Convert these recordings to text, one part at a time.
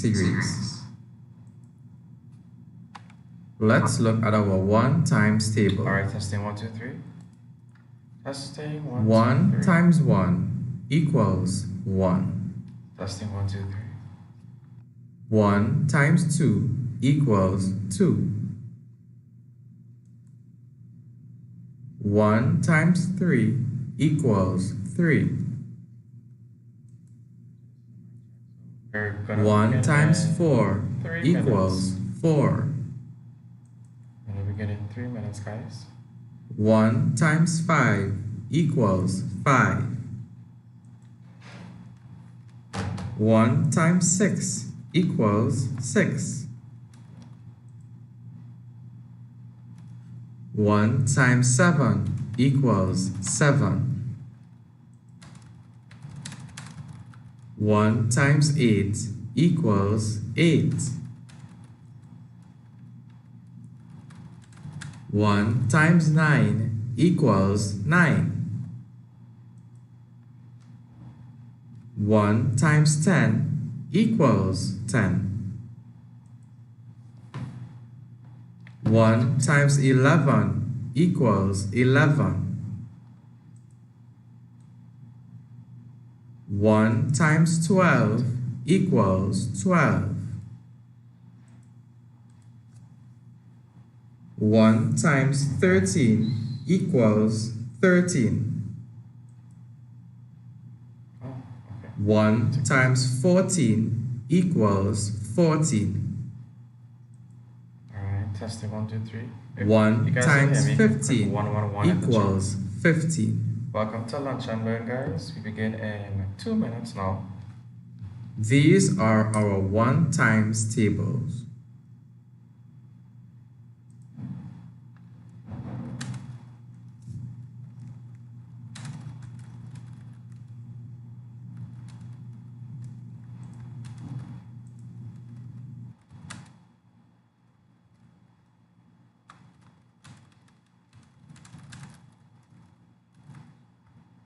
series. Let's look at our 1 times table. All right, testing 1, 2, 3. Testing 1, 1 2, 3. times 1 equals 1. Testing 1, 2, 3. 1 times 2 equals 2. 1 times 3 equals 3. 1 times 4 equals 4. And we begin in 3 minutes, guys. 1 times 5 equals 5. 1 times 6 equals 6. 1 times 7 equals 7. 1 times 8 equals 8. 1 times 9 equals 9. 1 times 10 equals 10. 1 times 11 equals 11. 1 times 12 equals 12. 1 times 13 equals 13. 1 times 14 equals 14. Alright, testing 1, 2, 3. 1 times 15 equals 15. Welcome to Lunch and Learn, guys. We begin in 2 minutes now. These are our 1 times tables.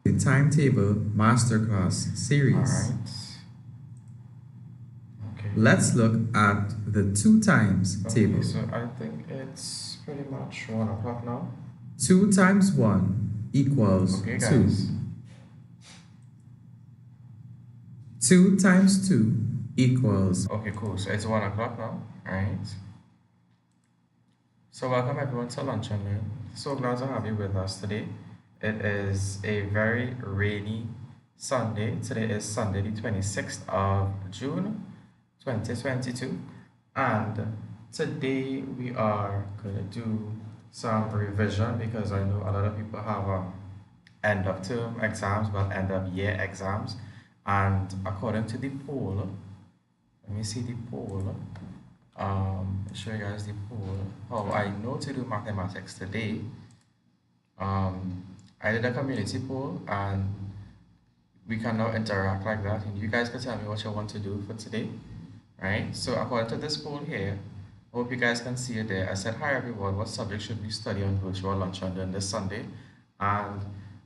The timetable masterclass series. Alright. Okay. Let's look at the 2 times table. So I think it's pretty much 1 o'clock now. 2 times 1 equals 2. Guys. 2 times 2 equals. Okay, cool. So it's 1 o'clock now. Alright. So welcome everyone to Lunch and Learn. So glad to have you with us today. It is a very rainy Sunday. Today is Sunday, the 26th of June, 2022. And today we are going to do some revision because I know a lot of people have end of term exams, but end of year exams. And according to the poll, let me see the poll. I'll show you guys the poll. How I know to do mathematics today. I did a community poll and we can now interact like that, and you guys can tell me what you want to do for today, right? So according to this poll here, I hope you guys can see it there. I said, hi everyone, what subject should we study on virtual lunch on this Sunday? And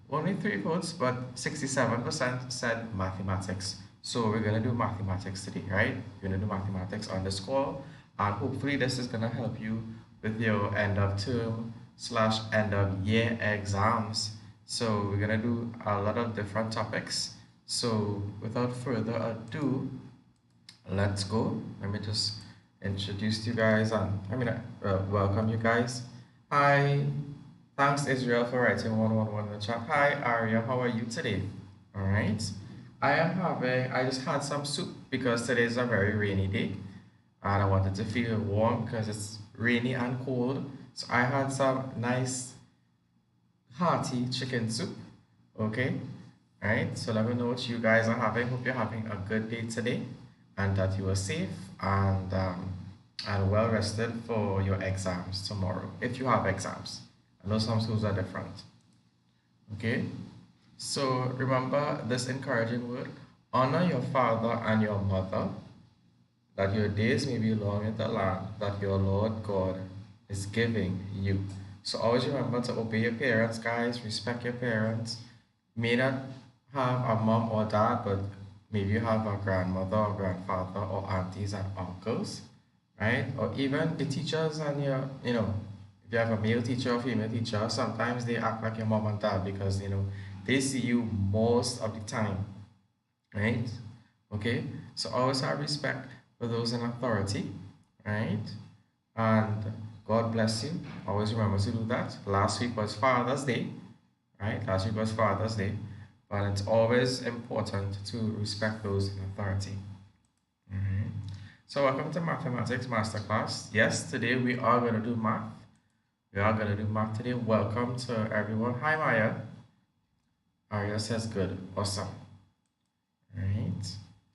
only 3 votes, but 67% said mathematics. So we're gonna do mathematics today, right? We're gonna do mathematics on this call, and hopefully this is gonna help you with your end of term / end of year exams. So we're gonna do a lot of different topics. So without further ado, let's go. Let me just introduce you guys and welcome you guys. Hi, thanks Israel for writing 111 in the chat. Hi Aria, how are you today? All right. I just had some soup because today is a very rainy day and I wanted to feel warm because it's rainy and cold. So I had some nice hearty chicken soup. Okay. All right. So let me know what you guys are having. Hope you're having a good day today and that you are safe and well rested for your exams tomorrow, if you have exams. I know some schools are different. Okay. So remember this encouraging word: honor your father and your mother, that your days may be long in the land that your Lord God is giving you. So always remember to obey your parents, guys. Respect your parents. May not have a mom or dad, but maybe you have a grandmother or grandfather or aunties and uncles, right? Or even the teachers and your, if you have a male teacher or female teacher, sometimes they act like your mom and dad because, they see you most of the time, right? Okay, so always have respect for those in authority, right? And God bless you. Always remember to do that. Last week was Father's Day, right? Last week was Father's Day, but it's always important to respect those in authority. Mhm. So welcome to Mathematics Masterclass. Yes, today we are going to do math. We are going to do math today. Welcome to everyone. Hi, Maya. Arya says good. Awesome. Right.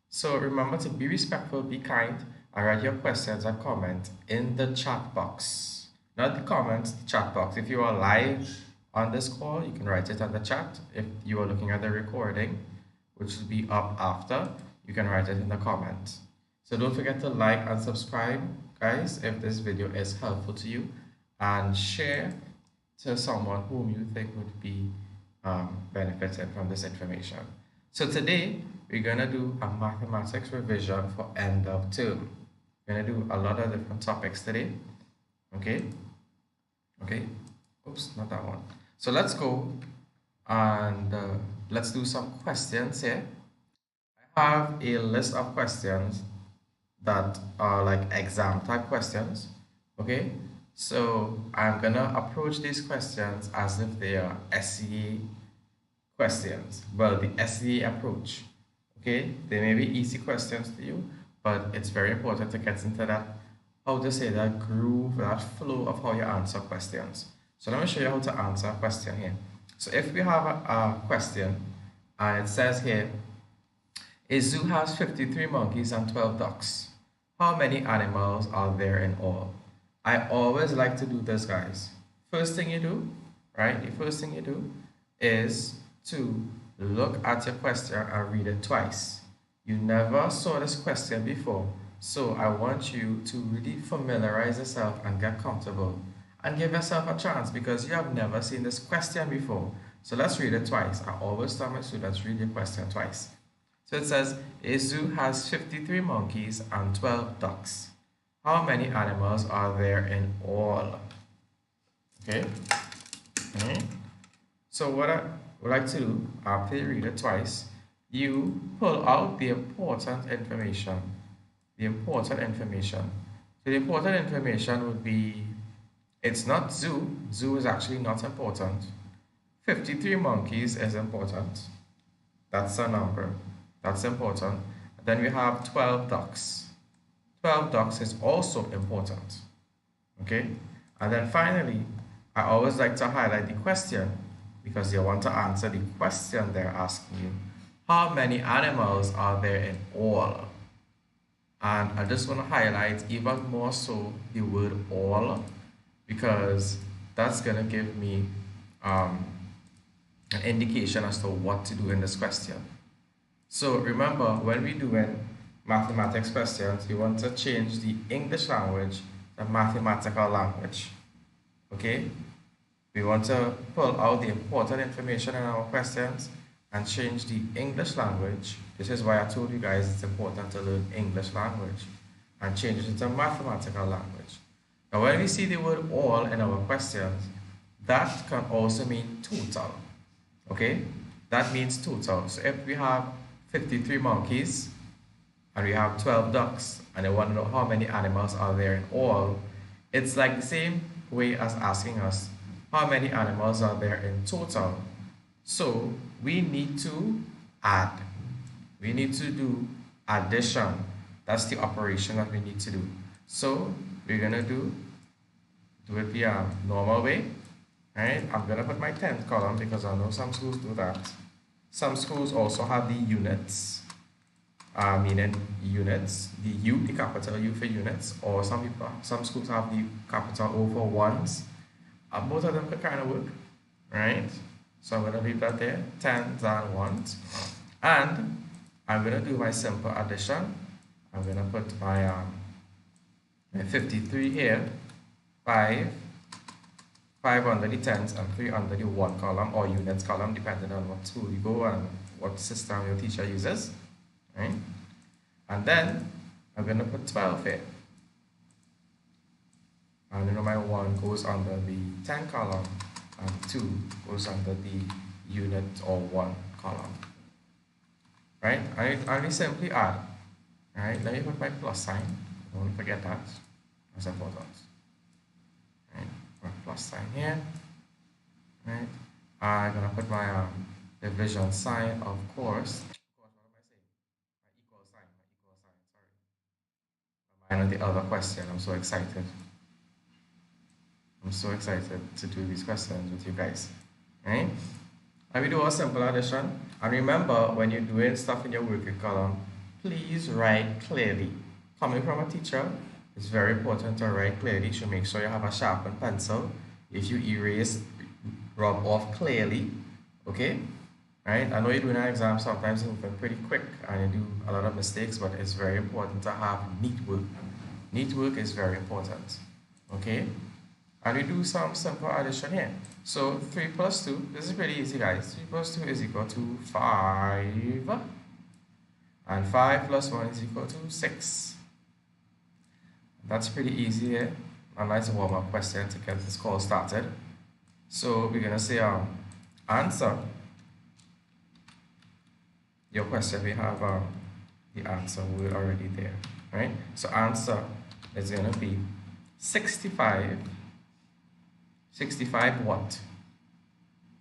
So remember to be respectful, be kind, and write your questions and comments in the chat box. Not the comments, the chat box. If you are live on this call, you can write it on the chat. If you are looking at the recording, which will be up after, you can write it in the comments. So don't forget to like and subscribe, guys, if this video is helpful to you, and share to someone whom you think would be benefited from this information. So today, we're going to do a mathematics revision for end of term. We're going to do a lot of different topics today. Okay? Okay? Oops, not that one. So let's go and let's do some questions here. I have a list of questions that are like exam type questions. Okay? So I'm going to approach these questions as if they are SCA questions. Well, the SCA approach. Okay, they may be easy questions to you, but it's very important to get into that, how to say, that groove, that flow of how you answer questions. So let me show you how to answer a question here. So if we have a question and it says here, a zoo has 53 monkeys and 12 ducks. How many animals are there in all? I always like to do this, guys. First thing you do, right? The first thing you do is to look at your question and read it twice. You never saw this question before, so I want you to really familiarize yourself and get comfortable and give yourself a chance because you have never seen this question before. So let's read it twice. I always tell my students, read your question twice. So it says, a zoo has 53 monkeys and 12 ducks. How many animals are there in all? Okay. So what I would like to do, after you read it twice, you pull out the important information. The important information. So the important information would be, it's not zoo. Zoo is actually not important. 53 monkeys is important. That's a number. That's important. Then we have 12 ducks. 12 ducks is also important. Okay? And then finally, I always like to highlight the question because you want to answer the question they're asking you. How many animals are there in all? And I just want to highlight even more so the word all because that's going to give me an indication as to what to do in this question. So remember, when we're doing mathematics questions, you want to change the English language to mathematical language. Okay? We want to pull out the important information in our questions and change the English language. This is why I told you guys it's important to learn English language and change it into mathematical language. Now, when we see the word all in our questions, that can also mean total. Okay? That means total. So if we have 53 monkeys and we have 12 ducks and they want to know how many animals are there in all, it's like the same way as asking us how many animals are there in total. So we need to add. We need to do addition. That's the operation that we need to do. So we're gonna do it the normal way. Right? I'm gonna put my 10th column because I know some schools do that. Some schools also have the units, meaning units, the U, the capital U for units, or some schools have the capital O for ones. Both of them could kind of work, right? So I'm going to leave that there, tens and ones. And I'm going to do my simple addition. I'm going to put my 53 here, 5 under the tens and 3 under the one column or units column, depending on what school you go and what system your teacher uses. right? And then I'm going to put 12 here. And you know my 1 goes under the 10 column and 2 goes under the unit or 1 column. Right? I simply add. Right? Let me put my plus sign. Don't forget that. That's important. Right? Put plus sign here. Right? I'm gonna put my division sign, of course. What am I saying? My equal sign. My equal sign. Sorry. My mind on the other question. I'm so excited. I'm so excited to do these questions with you guys. Right? And we do a simple addition. And remember, when you're doing stuff in your working column, please write clearly. Coming from a teacher, it's very important to write clearly. So make sure you have a sharpened pencil. If you erase, rub off clearly. Okay? Right? I know you're doing an exam, sometimes you're moving pretty quick and you do a lot of mistakes, but it's very important to have neat work. Neat work is very important. Okay? And we do some simple addition here. So 3 plus 2, this is pretty easy, guys. 3 plus 2 is equal to 5. And 5 plus 1 is equal to 6. That's pretty easy here. A nice warm-up question to get this call started. So we're going to say answer. Your question, we have the answer word already there. Right? So answer is going to be 65. 65 what?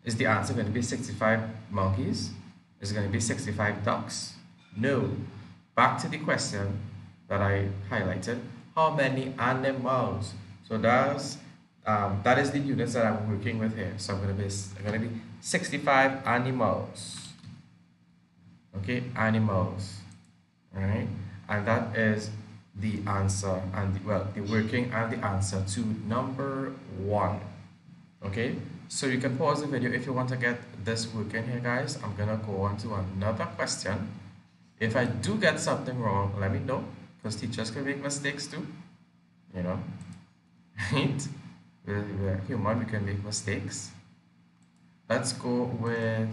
Is the answer going to be 65 monkeys? Is it going to be 65 ducks? No. Back to the question that I highlighted. How many animals? So that is the units that I'm working with here. So I'm going to be 65 animals. Okay, animals. All right, and that is the answer and the working and the answer to number 1. Okay, so you can pause the video if you want to get this working here, guys. I'm gonna go on to another question. If I do get something wrong, let me know, because teachers can make mistakes too, you know. Right? We're human, we can make mistakes. Let's go with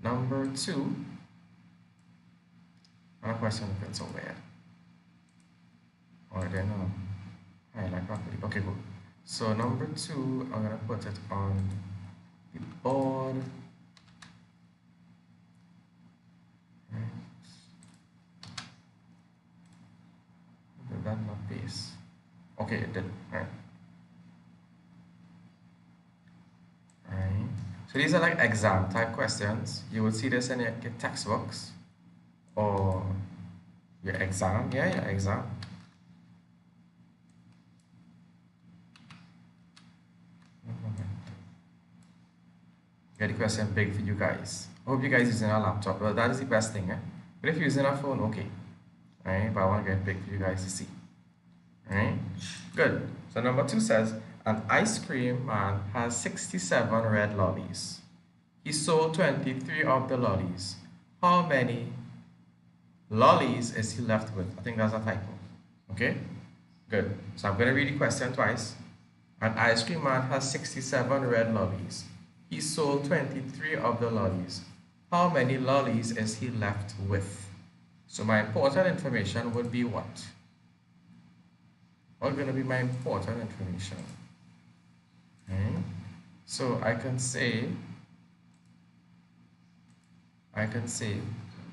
number 2. Our question looking so weird. Or then highlight properly. Okay, good. So number 2, I'm gonna put it on the board. Did that not paste? Okay, it did. Right. Right. So these are like exam type questions. You will see this in your textbooks or your exam. Yeah, your exam. Get the question big for you guys. I hope you guys using a laptop. Well, that is the best thing, eh? But if you're using a phone, okay. Right? But I want to get big for you guys to see. Right? Good. So number 2 says, an ice cream man has 67 red lollies. He sold 23 of the lollies. How many lollies is he left with? I think that's a typo. Okay? Good. So I'm going to read the question twice. An ice cream man has 67 red lollies. He sold 23 of the lollies. How many lollies is he left with? So my important information would be what? What's going to be my important information? Okay. So I can say,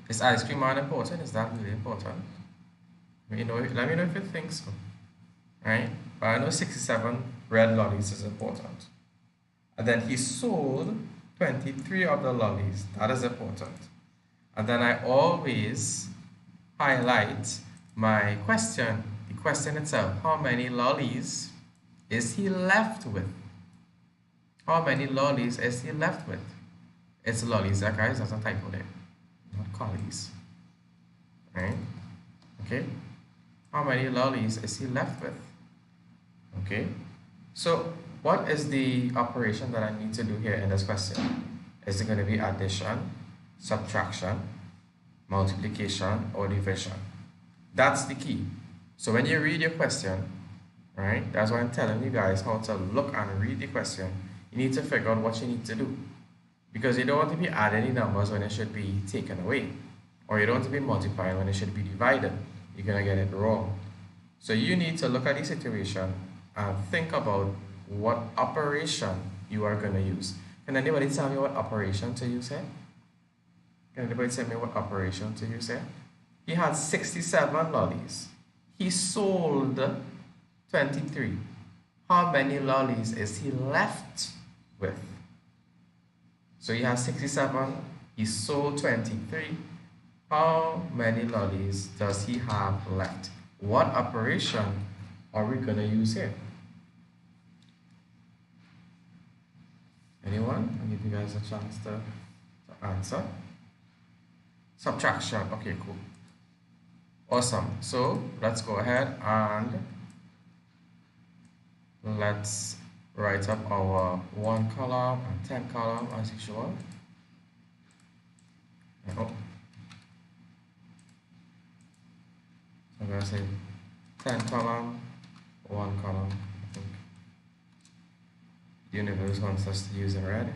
is ice cream man important? Is that really important? Let me know if you think so. Right? But I know 67 red lollies is important. And then he sold 23 of the lollies. That is important. And then I always highlight my question, the question itself. How many lollies is he left with? How many lollies is he left with? It's lollies, guys. That's a typo there. Not collies. Right? Okay? How many lollies is he left with? Okay? So, what is the operation that I need to do here in this question? Is it going to be addition, subtraction, multiplication, or division? That's the key. So when you read your question, right, that's why I'm telling you guys how to look and read the question. You need to figure out what you need to do. Because you don't want to be adding the numbers when it should be taken away. or you don't want to be multiplying when it should be divided. You're going to get it wrong. So you need to look at the situation and think about what operation you are going to use. Can anybody tell me what operation to use here? Can anybody tell me what operation to use here? He had 67 lollies. He sold 23. How many lollies is he left with? So he has 67. He sold 23. How many lollies does he have left? What operation are we going to use here? Anyone? I'll give you guys a chance to answer. Subtraction. Okay, cool. Awesome. So let's go ahead and let's write up our 1 column and 10 column as usual. Oh. I'm going to say 10 column, 1 column. I think the universe wants us to use it, right?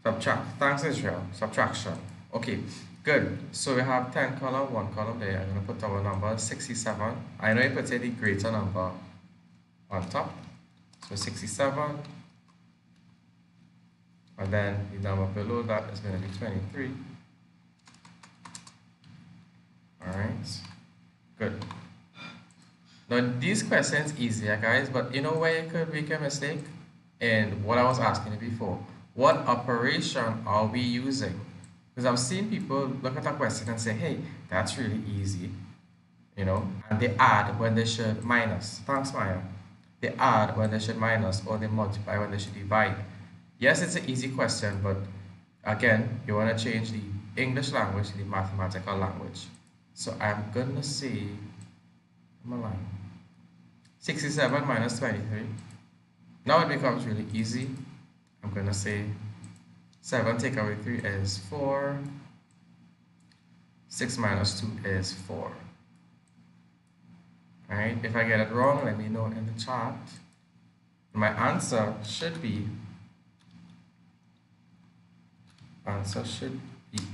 Subtract. Thanks, Israel. Subtraction. Okay, good. So we have 10 column, 1 column there. I'm going to put our number 67. I know you put the greater number on top. So 67. And then the number below that is going to be 23. Alright, good. Now these questions easier, guys, but you know where you could make a mistake? And what I was asking you before, what operation are we using? Because I've seen people look at a question and say, hey, that's really easy, you know, and they add when they should minus. Thanks, Maya. They add when they should minus, or they multiply when they should divide. Yes, it's an easy question, but again, you want to change the English language to the mathematical language. So I'm going to say, my line, 67 minus 23. Now it becomes really easy. I'm going to say 7 take away 3 is 4. 6 minus 2 is 4. Alright, if I get it wrong, let me know in the chat. My answer should be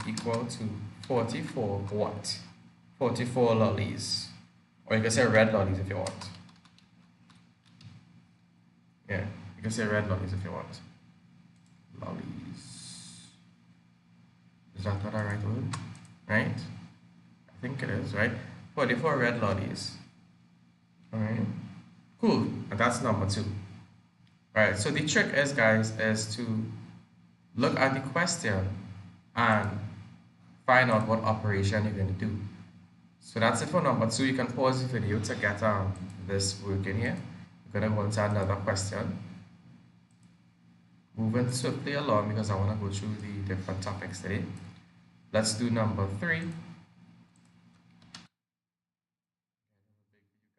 equal to 44 what? 44 lollies. Or you can say red lollies if you want. Yeah, you can say red lollies if you want. Lollies. Is that the right word? Right? I think it is, right? 44 red lollies. Alright. Cool. And that's number 2. Alright, so the trick is, guys, is to look at the question and find out what operation you're going to do. So that's it for number 2. You can pause the video to get this working here. We're going to go into another question. Moving swiftly along because I want to go through the different topics today. Let's do number 3.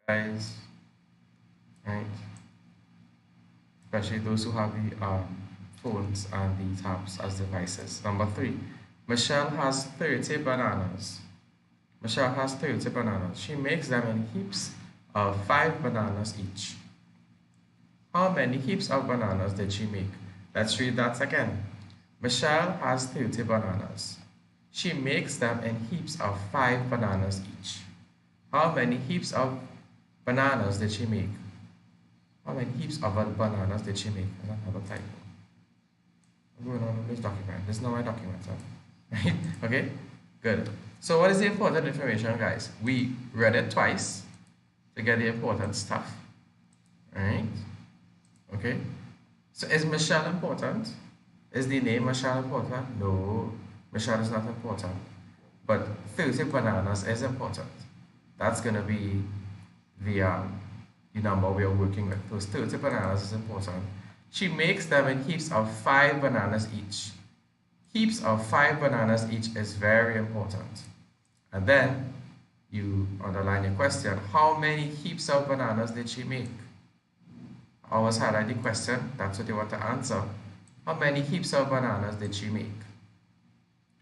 Guys, right? Especially those who have the phones and the tabs as devices. Number 3. Michelle has 30 bananas. Michelle has 30 bananas. She makes them in heaps of 5 bananas each. How many heaps of bananas did she make? Let's read that again. Michelle has 30 bananas. She makes them in heaps of 5 bananas each. How many heaps of bananas did she make? How many heaps of bananas did she make? That's another typo. I'm going on this document. This is not my document, right? Okay, good. So what is the important information, guys? We read it twice to get the important stuff. Alright? Okay? So is Michelle important? Is the name Michelle important? No, Michelle is not important. But 30 bananas is important. That's going to be the number we are working with. Those 30 bananas is important. She makes them in heaps of 5 bananas each. Heaps of 5 bananas each is very important. And then you underline your question. How many heaps of bananas did she make? Always highlight the question. That's what you want to answer. How many heaps of bananas did she make?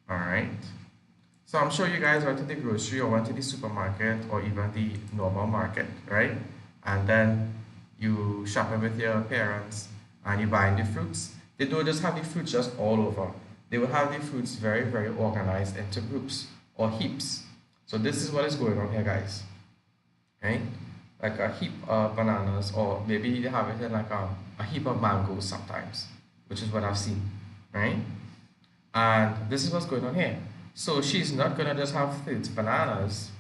Alright. So I'm sure you guys went to the grocery or went to the supermarket or even the normal market, right? And then you shopping with your parents and you buying the fruits. They don't just have the fruits just all over. They will have the fruits very, very organized into groups or heaps. So this is what is going on here, guys. Right? Like a heap of bananas, or maybe you have it in like a heap of mangoes sometimes, which is what I've seen, right? And this is what's going on here. So she's not gonna just have 30 bananas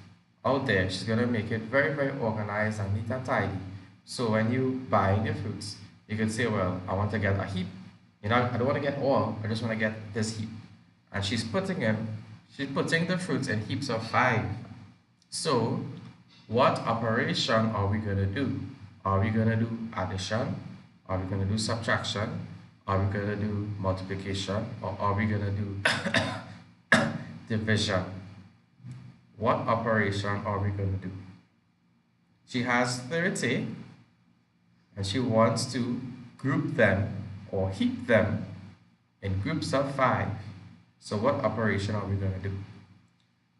out there. She's gonna make it very, very organized and neat and tidy. So when you buy your fruits, you can say, well, I want to get a heap. You know, I don't want to get all, I just want to get this heap. And she's putting the fruits in heaps of 5. So what operation are we going to do? Are we going to do addition? Are we going to do subtraction? Are we going to do multiplication? Or are we going to do division? What operation are we going to do? She has 30 and she wants to group them or heap them in groups of 5. So what operation are we going to do?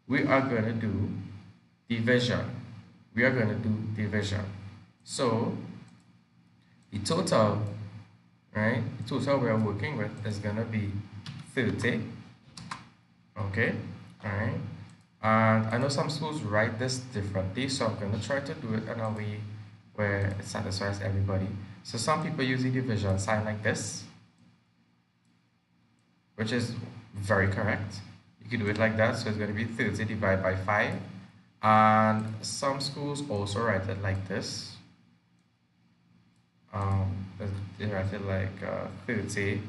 We are going to do division. We are going to do division. So the total, right? The total we are working with is going to be 30. Okay, all right. And I know some schools write this differently, so I'm going to try to do it in a way where it satisfies everybody. So some people use the division sign like this, which is very correct. You can do it like that, so it's going to be 30 divided by 5. And some schools also write it like this. They write it like 30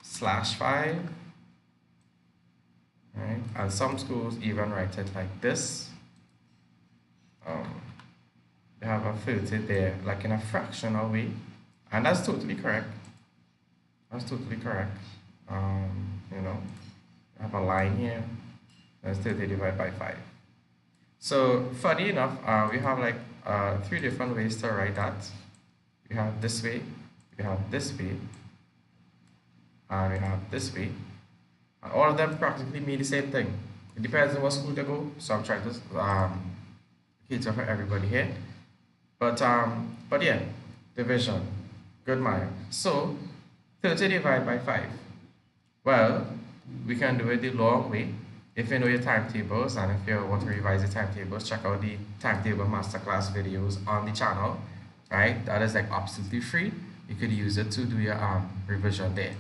slash 5. Right? And some schools even write it like this. They have a 30 there, like in a fractional way. And that's totally correct. That's totally correct. You know, I have a line here. That's 30 divided by 5. So funny enough, we have like 3 different ways to write that. We have this way, we have this way, and we have this way. And all of them practically mean the same thing. It depends on what school they go, so I'm trying to cater for everybody here. But yeah, division. Good man. So 30 divided by 5. Well, we can do it the long way. If you know your timetables and if you want to revise the timetables, check out the timetable masterclass videos on the channel. Right? That is like absolutely free. You could use it to do your revision there.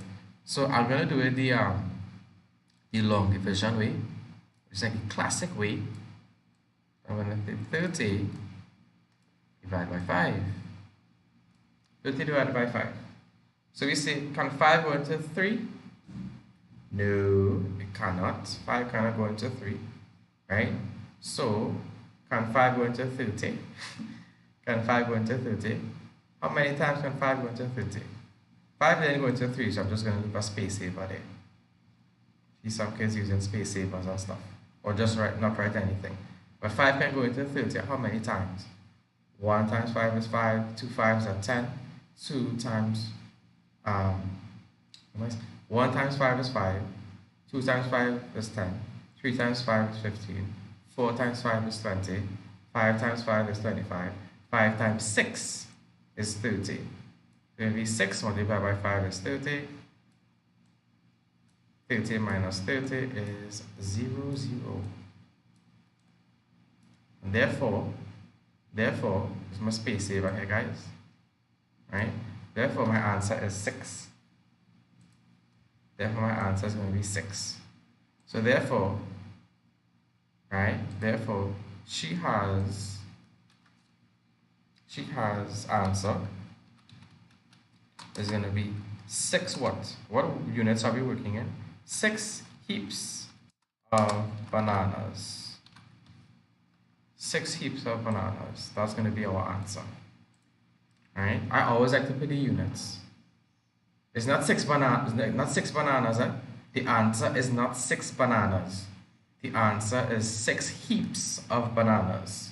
So I'm gonna do it the long division way, which is like a classic way. I'm gonna do 30 divided by 5. 30 divided by 5. So we say, can 5 go into 3? No, it cannot. 5 cannot go into 3, right? So, can 5 go into 30? Can 5 go into 30? How many times can 5 go into 30? 5 didn't go into 3, so I'm just going to leave a space saver there. See some kids using space savers and stuff. Or just not write anything. But 5 can go into 30 how many times? 1 times 5 is 5, 2 5s are 10, 2 times 1 times 5 is 5, 2 times 5 is 10, 3 times 5 is 15, 4 times 5 is 20, 5 times 5 is 25, 5 times 6 is 30. So it'll be 6 multiplied by 5 is 30. 30 minus 30 is 0, 0. And therefore, it's my space saver here, guys. Right? Therefore, my answer is 6. Therefore, my answer is going to be 6. So therefore, right? Therefore, she has answer is going to be 6 what? What units are we working in? 6 heaps of bananas. 6 heaps of bananas. That's going to be our answer. Alright? I always like to put the units. It's not 6 bananas, not 6 bananas. The answer is not 6 bananas. The answer is 6 heaps of bananas.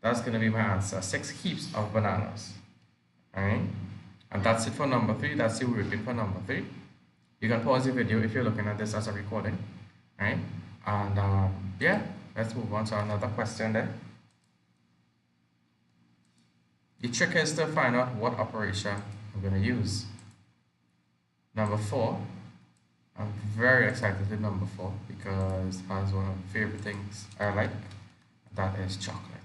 That's going to be my answer. 6 heaps of bananas. Alright? And that's it for number 3. That's the working for number 3. You can pause the video if you're looking at this as a recording. Right? And yeah, let's move on to another question then. The trick is to find out what operation I'm going to use. Number 4. I'm very excited with number 4 because that's one of the favorite things I like. That is chocolate.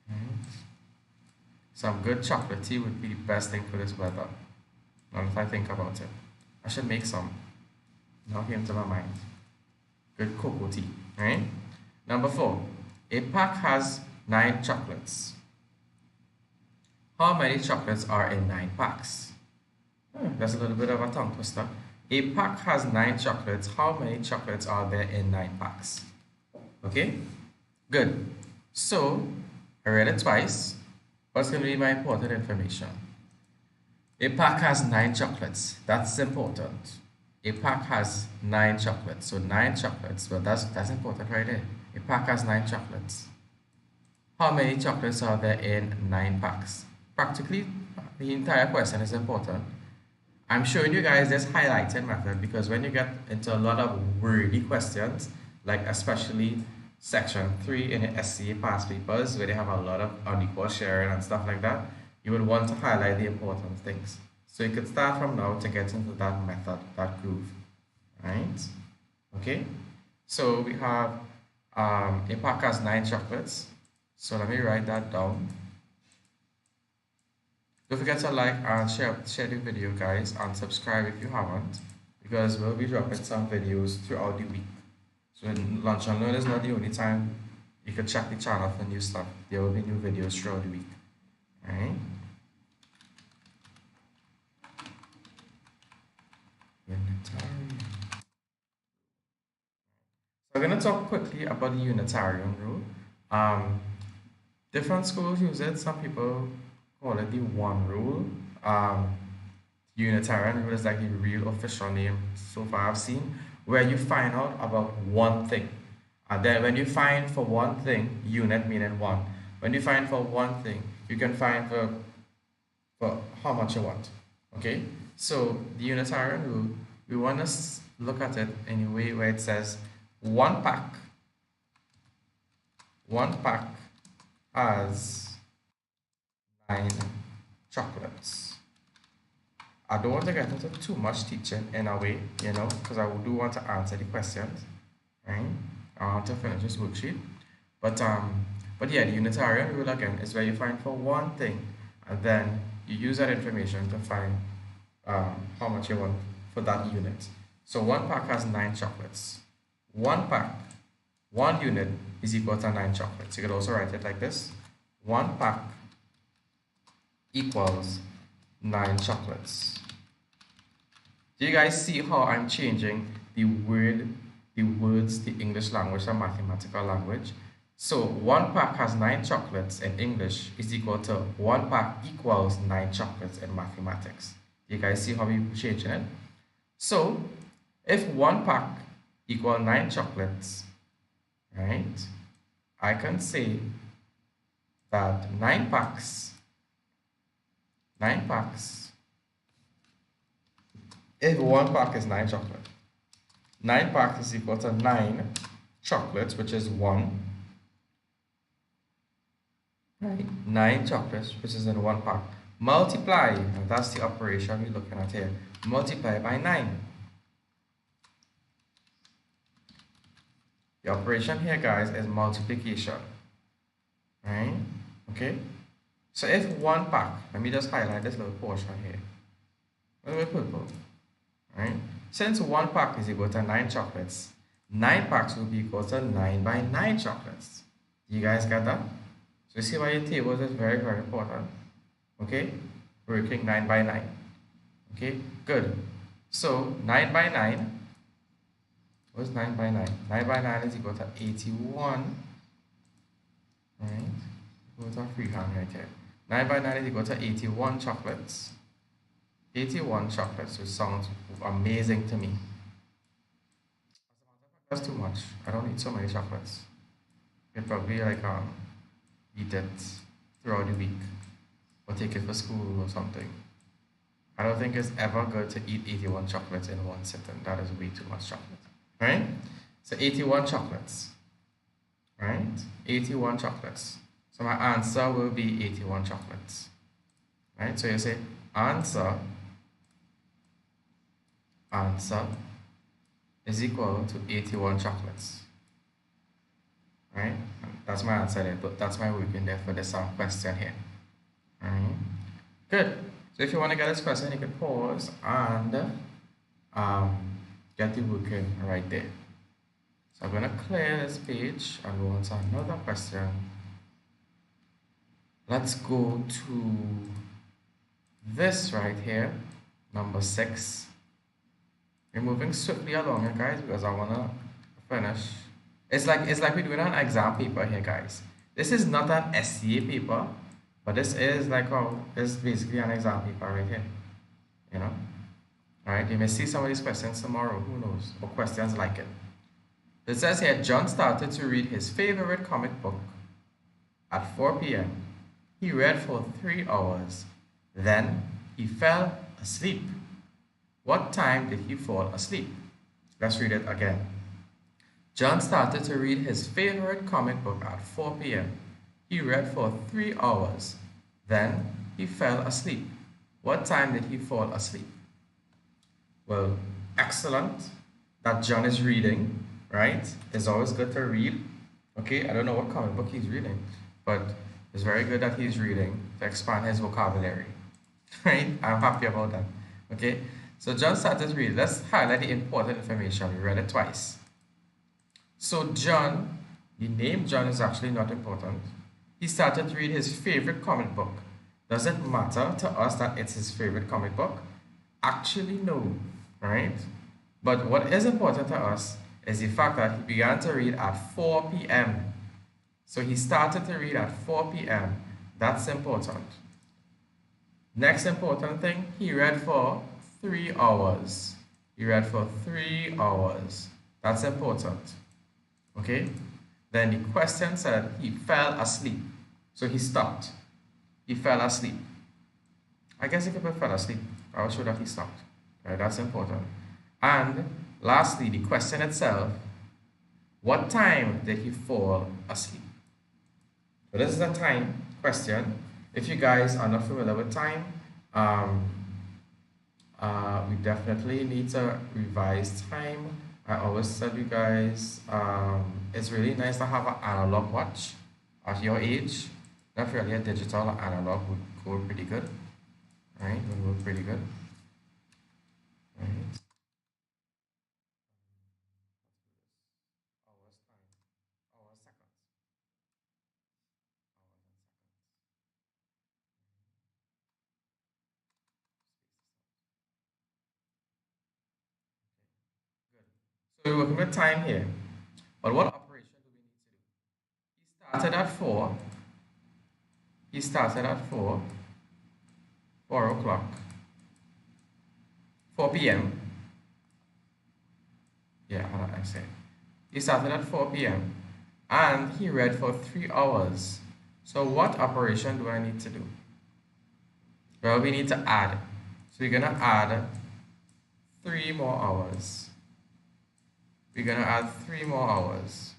Right. Some good chocolate tea would be the best thing for this weather. Now if I think about it, I should make some. Now came to my mind. Good cocoa tea, right? Number 4, a pack has 9 chocolates. How many chocolates are in 9 packs? That's a little bit of a tongue twister. A pack has 9 chocolates. How many chocolates are there in 9 packs? Okay, good. So, I read it twice. What's going to be my important information? A pack has 9 chocolates. That's important. A pack has 9 chocolates. So 9 chocolates. Well, that's important right there. A pack has 9 chocolates. How many chocolates are there in 9 packs? Practically, the entire question is important. I'm showing you guys this highlighted method because when you get into a lot of wordy questions, like especially section 3 in the SCA past papers where they have a lot of unequal sharing and stuff like that, you would want to highlight the important things. So you could start from now to get into that method, that groove, right? Okay, so we have a pack has 9 chocolates. So let me write that down. Don't forget to like and share the video, guys, and subscribe if you haven't, because we'll be dropping some videos throughout the week. So Lunch and Learn is not the only time you can check the channel for new stuff. There will be new videos throughout the week. Alright? Unitarian. So I'm going to talk quickly about the Unitarian rule. Different schools use it. Some people call it the one rule. Unitarian rule is like the real official name so far I've seen, where you find out about one thing. And then when you find for one thing, unit meaning one. When you find for one thing, you can find for how much you want. Okay? So the Unitarian rule, we want to look at it in a way where it says one pack has 9 chocolates. I don't want to get into too much teaching in a way, because I do want to answer the questions, right? I want to finish this worksheet. But yeah, the Unitarian rule again is where you find for one thing, and then you use that information to find how much you want for that unit. So one pack has 9 chocolates. One pack, one unit is equal to 9 chocolates. You could also write it like this: one pack equals 9 chocolates. Do you guys see how I'm changing the words, the English language and mathematical language? So one pack has 9 chocolates in English is equal to one pack equals 9 chocolates in mathematics. Do you guys see how we're changing it? So if one pack equals 9 chocolates, right, I can say that 9 packs, if one pack is 9 chocolate, 9 packs is equal to 9 chocolates, which is 1. Right? 9 chocolates, which is in 1 pack. Multiply, and that's the operation we're looking at here. Multiply by 9. The operation here, guys, is multiplication. Right? Okay? So if one pack, let me just highlight this little portion here. A little purple. Right? Since one pack is equal to 9 chocolates, 9 packs will be equal to 9 by 9 chocolates. You guys get that? So you see why your tables is very, very important. Okay? Working 9 by 9. Okay? Good. So 9 by 9. What's 9 by 9? 9 by 9 is equal to 81. Right? Equal to a freehand right here. 9 by 9 is equal to 81 chocolates. 81 chocolates, which sounds amazing to me. That's too much. I don't need so many chocolates. You can probably eat it throughout the week or take it for school or something. I don't think it's ever good to eat 81 chocolates in one sitting. That is way too much chocolate. Right? So 81 chocolates. Right? 81 chocolates. So my answer will be 81 chocolates. Right? So you say answer answer is equal to 81 chocolates. Right? That's my answer there, but that's my work in there for this question here. Alright. Good. So if you want to get this question, you can pause and get the work in right there. So I'm going to clear this page and go on to another question. Let's go to this right here, number 6. We're moving swiftly along here, guys, because I want to finish. It's like we're doing an exam paper here, guys. This is not an SCA paper, but this is like, oh, this is basically an exam paper right here. You know? Alright, you may see some of these questions tomorrow, who knows, or questions like it. It says here, John started to read his favorite comic book at 4 p.m. He read for 3 hours. Then he fell asleep. What time did he fall asleep? Let's read it again. John started to read his favorite comic book at 4 p.m. He read for 3 hours. Then he fell asleep. What time did he fall asleep? Well, excellent that John is reading, right? It's always good to read. Okay, I don't know what comic book he's reading, but it's very good that he's reading to expand his vocabulary, right? I'm happy about that. Okay, so John started to read. Let's highlight the important information. We read it twice. So John, the name John is actually not important. He started to read his favorite comic book. Does it matter to us that it's his favorite comic book? Actually, no, right? But what is important to us is the fact that he began to read at 4 p.m. So he started to read at 4 p.m. That's important. Next important thing, he read for 3 hours. He read for 3 hours. That's important. Okay? Then the question said he fell asleep. So he stopped. He fell asleep. I guess he could have fell asleep. I will show that he stopped. Right? That's important. And lastly, the question itself, what time did he fall asleep? So this is a time question. If you guys are not familiar with time, we definitely need to revise time. I always tell you guys, it's really nice to have an analog watch at your age. Definitely a digital analog would go pretty good. Right? Would work pretty good. Right? Hours, time, hours, seconds, hours and seconds. Good. So we're working with time here. But what operation do we need to do? He started at 4. He started at 4 o'clock, 4 p.m. Yeah, I said. He started at 4 p.m. and he read for 3 hours. So what operation do I need to do? Well, we need to add. So we're going to add 3 more hours. We're going to add 3 more hours.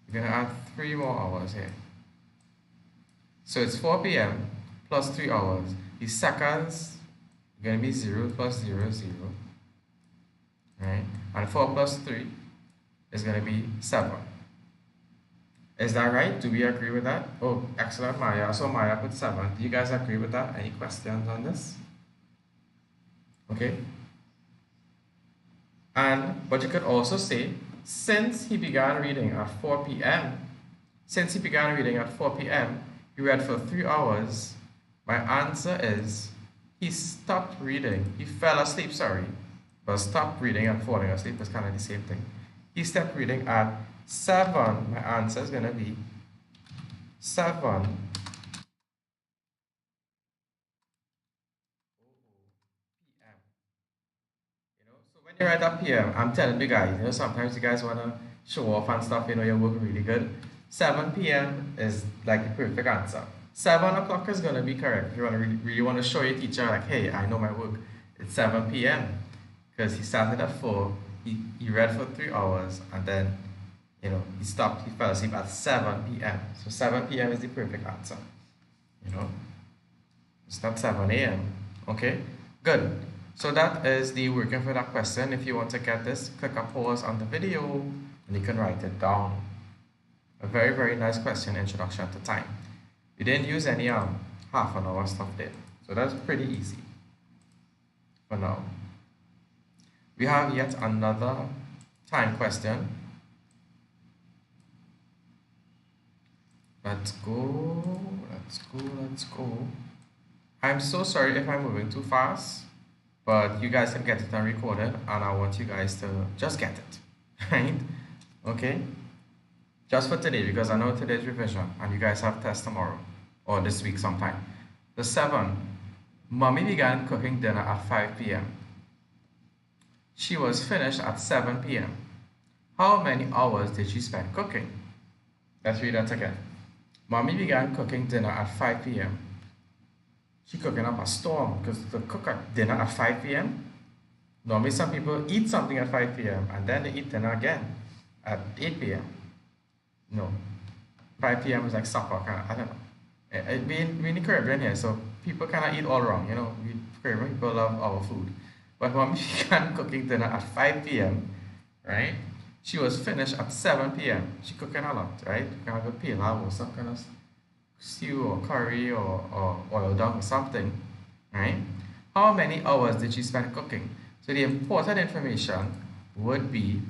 We're going to add 3 more hours here. So it's 4 p.m. plus 3 hours. The seconds are going to be 0 plus 0, 0. Right? And 4 plus 3 is going to be 7. Is that right? Do we agree with that? Oh, excellent, Maya. So Maya put 7. Do you guys agree with that? Any questions on this? Okay. But you could also say, since he began reading at 4 p.m., he read for 3 hours. My answer is he stopped reading. He fell asleep, sorry. But stopped reading and falling asleep is kind of the same thing. He stopped reading at 7. My answer is going to be 7 p.m. So when you write that PM, I'm telling you guys, sometimes you guys want to show off and stuff, you're working really good. 7 p.m. is like the perfect answer. 7 o'clock is going to be correct. If you want to really want to show your teacher, like, hey, I know my work. It's 7 p.m. Because he started at 4, he read for 3 hours, and then, he stopped, he fell asleep at 7 p.m. So 7 p.m. is the perfect answer. It's not 7 a.m. Okay? Good. So that is the working for that question. If you want to get this, click a pause on the video and you can write it down. A very, very nice question, introduction to time. We didn't use any half an hour stuff there. So that's pretty easy for now. We have yet another time question. Let's go, let's go, let's go. I'm so sorry if I'm moving too fast, but you guys can get it on recorded and I want you guys to just get it, right? Okay? Just for today, because I know today's revision and you guys have tests tomorrow or this week sometime. The 7, Mommy began cooking dinner at 5 p.m. She was finished at 7 p.m. How many hours did she spend cooking? Let's read that again. Mommy began cooking dinner at 5 p.m. She cooking up a storm because to cook at dinner at 5 p.m. Normally some people eat something at 5 p.m. and then they eat dinner again at 8 p.m. No, 5 p.m. is like supper kind of, I don't know. We in the Caribbean here, so people kind of eat all wrong, you know. We Caribbean people love our food. But Mommy began cooking dinner at 5 p.m., right? She was finished at 7 p.m. She cooking a lot, right? Kind of a pilau or some kind of stew or curry or oil dog or something, right? How many hours did she spend cooking? So the important information would be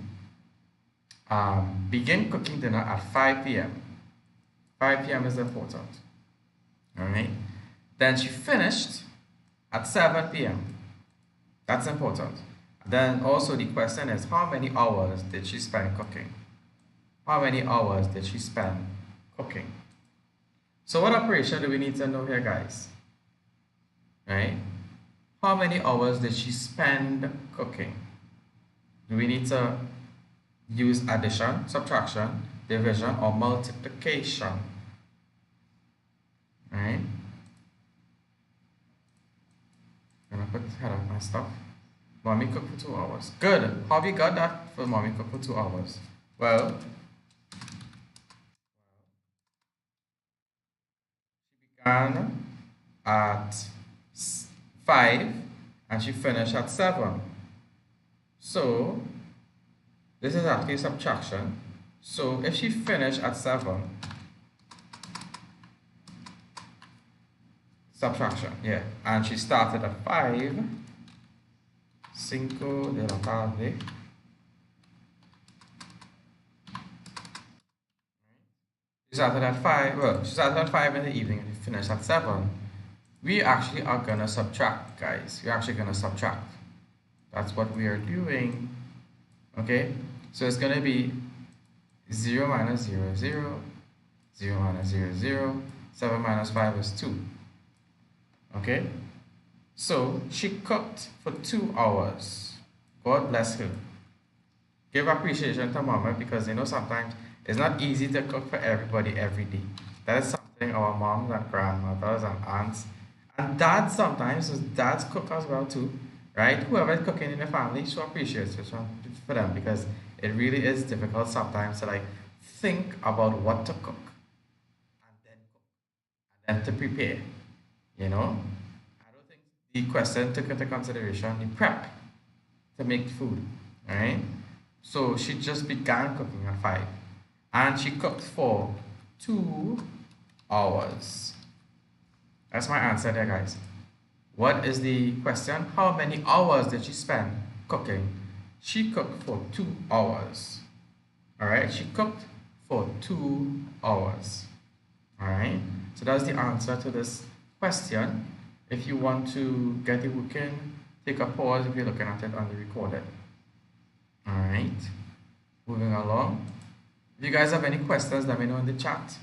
begin cooking dinner at 5 p.m. 5 p.m. is important, all right? Then she finished at 7 p.m. That's important. Then also the question is, how many hours did she spend cooking? How many hours did she spend cooking? So what operation do we need to know here, guys? Right? How many hours did she spend cooking? Do we need to use addition, subtraction, division, or multiplication? Right? I'm gonna put head of my stuff. Mommy cooked for 2 hours. Good. How have you got that for mommy cooked for 2 hours? Well, she began at 5 and she finished at 7. So, this is actually subtraction. So, if she finished at 7, subtraction, yeah, and she started at 5, 5 de la tarde. She started at 5, well, she started at 5 in the evening and finished at 7. We actually are gonna subtract, guys. We're actually gonna subtract. That's what we are doing. Okay? So it's gonna be 0 minus 0, 0, 0 minus 0, 0, 7 minus 5 is 2. Okay? So she cooked for 2 hours. God bless her. Give appreciation to Mama because you know sometimes it's not easy to cook for everybody every day. That is something our moms and grandmothers and aunts and dads sometimes, so dads cook as well too, right? Whoever is cooking in the family should appreciate it for them because it really is difficult sometimes to like think about what to cook and then to prepare, you know? I don't think the question took into consideration the prep to make food, right? So she just began cooking at 5 and she cooked for 2 hours. That's my answer there, guys. What is the question? How many hours did she spend cooking? She cooked for 2 hours. All right, she cooked for 2 hours. All right, so that's the answer to this question. If you want to get it working, take a pause if you're looking at it on the recorded. All right, moving along. If you guys have any questions, let me know in the chat.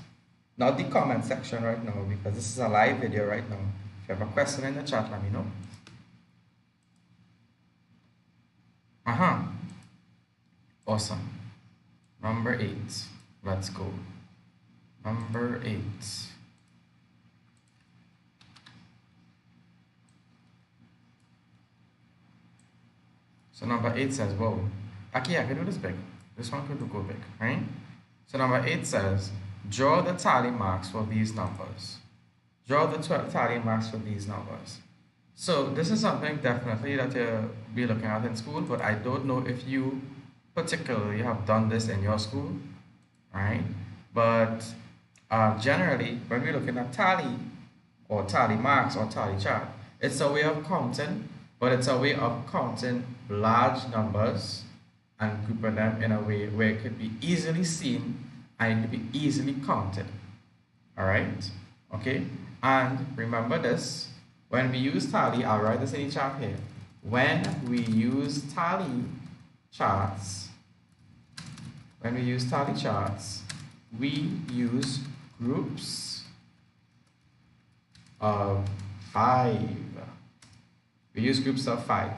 Not the comment section right now because this is a live video right now. If you have a question in the chat, let me know. Awesome. Number 8. Let's go. Number 8. So number 8 says, whoa. Actually, I can do this big. This one could go big, right? So number 8 says, draw the tally marks for these numbers. Draw the tally marks for these numbers. So this is something definitely that you'll be looking at in school, but I don't know if you particularly have done this in your school, right? But generally, when we're looking at tally or tally marks or tally chart, it's a way of counting, but it's a way of counting large numbers and grouping them in a way where it could be easily seen and it could be easily counted. All right, okay, and remember this, when we use tally, I'll write this in the chart here. When we use tally charts, when we use tally charts, we use groups of 5. We use groups of 5.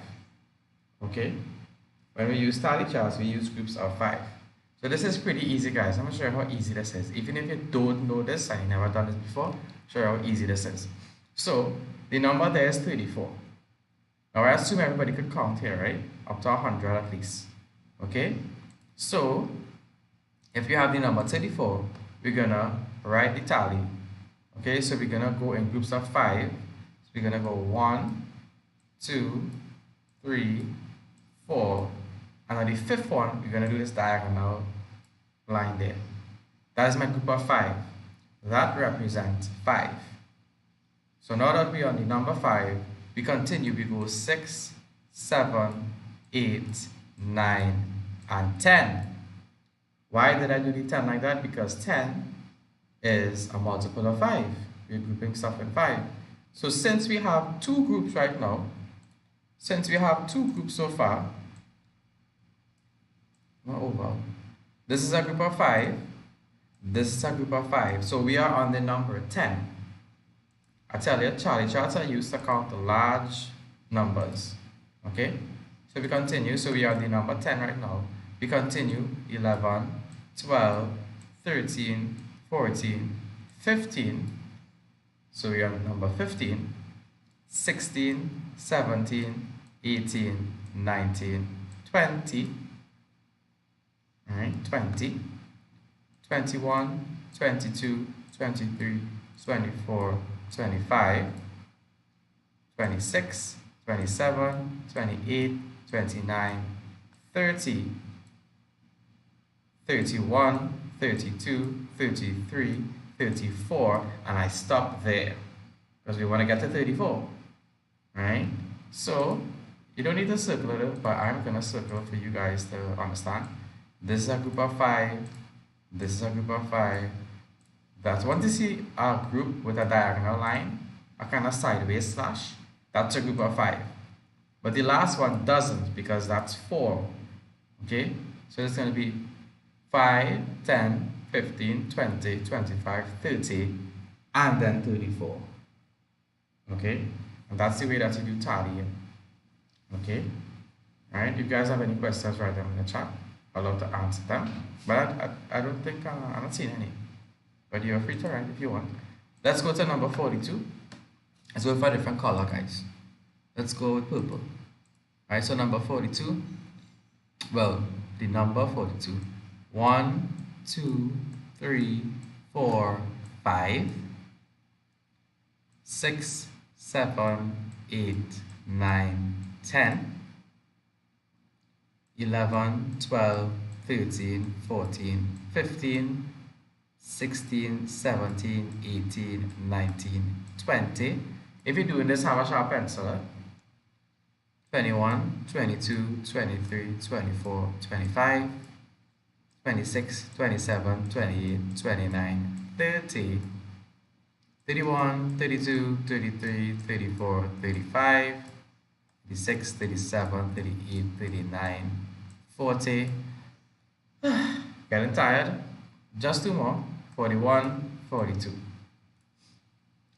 Okay? When we use tally charts, we use groups of 5. So this is pretty easy, guys. I'm going to show you how easy this is. Even if you don't know this and you never done this before, show you how easy this is. So the number there is 34. Now I assume everybody could count here, right? Up to 100 at least. Okay? So if you have the number 34, we're gonna write the tally. Okay, so we're gonna go in groups of 5. So we're gonna go 1, 2, 3, 4, and on the 5th one, we're gonna do this diagonal line there. That is my group of 5. That represents 5. So now that we're on the number 5, we continue. We go 6, 7, 8, 9, and 10. Why did I do the 10 like that? Because 10 is a multiple of 5. We're grouping stuff in 5. So since we have 2 groups right now, since we have 2 groups so far, this is a group of 5, this is a group of 5. So we are on the number 10. I tell you, Charlie charts are used to count large numbers. Okay? So we continue. So we are the number 10 right now. We continue 11, 12, 13, 14, 15. So we are on number 15, 16, 17, 18, 19, 20. All right, 20, 21, 22, 23, 24, 25, 26, 27, 28, 29, 30, 31, 32, 33, 34, and I stop there because we want to get to 34, right? So you don't need to circle it, but I'm going to circle for you guys to understand. This is a group of 5, this is a group of 5. That's want to see a group with a diagonal line, a kind of sideways slash, that's a group of 5. But the last one doesn't because that's 4. Okay? So it's going to be 5, 10, 15, 20, 25, 30, and then 34. Okay? And that's the way that you do tallying. Okay? Alright, if you guys have any questions, write them in the chat. I'd love to answer them. But I don't think, I'm not seeing any. But you're free to write if you want. Let's go to number 42. Let's go for a different color, guys. Let's go with purple. Alright, so number 42. Well, the number 42. 1, 2, 3, 4, 5, 6, 7, 8, 9, 10, 11, 12, 13, 14, 15, 16, 17, 18, 19, 20. If you're doing this, have a sharp pencil. 21, 22, 23, 24, 25, 26, 27, 28, 29, 30, 31, 32, 33, 34, 35, 36, 37, 38, 39, 40. Getting tired? Just 2 more. 41, 42.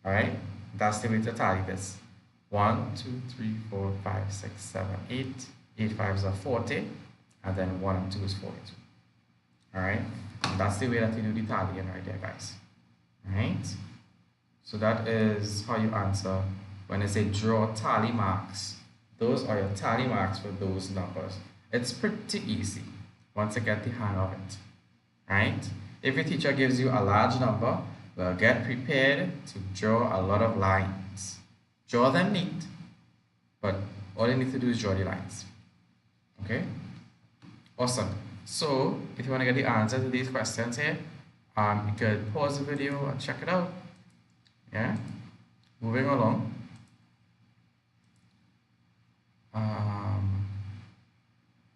Alright? That's the way to tally this. 1, 2, 3, 4, 5, 6, 7, 8. 8 5s are 40. And then 1 and 2 is 42. Alright? That's the way that you do the tallying right there, guys. Alright? So that is how you answer when I say draw tally marks. Those are your tally marks for those numbers. It's pretty easy once you get the hang of it. Right? If your teacher gives you a large number, well, get prepared to draw a lot of lines. Draw them neat, but all you need to do is draw the lines. Okay, awesome. So if you want to get the answer to these questions here, you could pause the video and check it out. Yeah, moving along.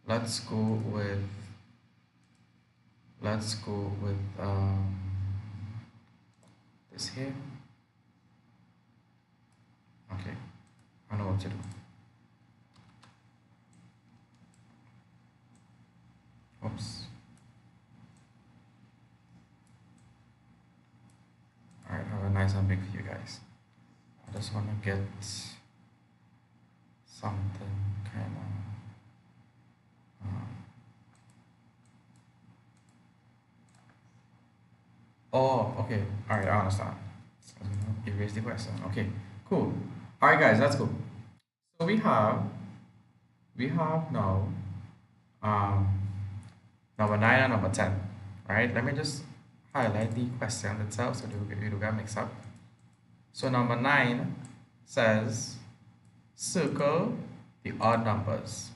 Let's go with this here. Okay, I know what to do. Oops. All right, have a nice and big for you guys. I just want to get something kind of. Oh, okay. All right, I understand. Erase the question. Okay, cool. All right, guys, let's go. So we have now number 9 and number 10. Right? Let me just highlight the question itself so you don't get mixed up. So number 9 says circle the odd numbers.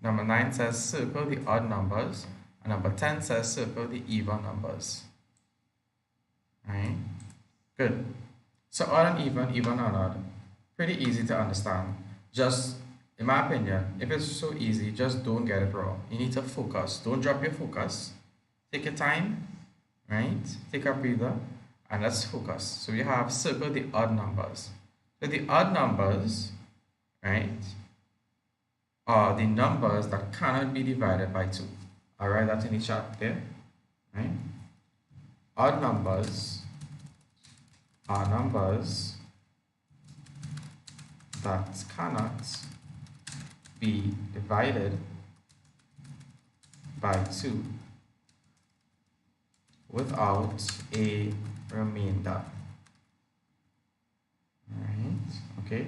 Number 9 says circle the odd numbers, and number 10 says circle the even numbers. Right? Good. So odd and even and odd, pretty easy to understand. Just, in my opinion, if it's so easy, just don't get it wrong. You need to focus. Don't drop your focus. Take your time, right? Take a breather, and let's focus. So we have circle the odd numbers. So the odd numbers, right, are the numbers that cannot be divided by 2. I'll write that in the chat there, right? Odd numbers are numbers that cannot be divided by 2 without a remainder. Right? Okay.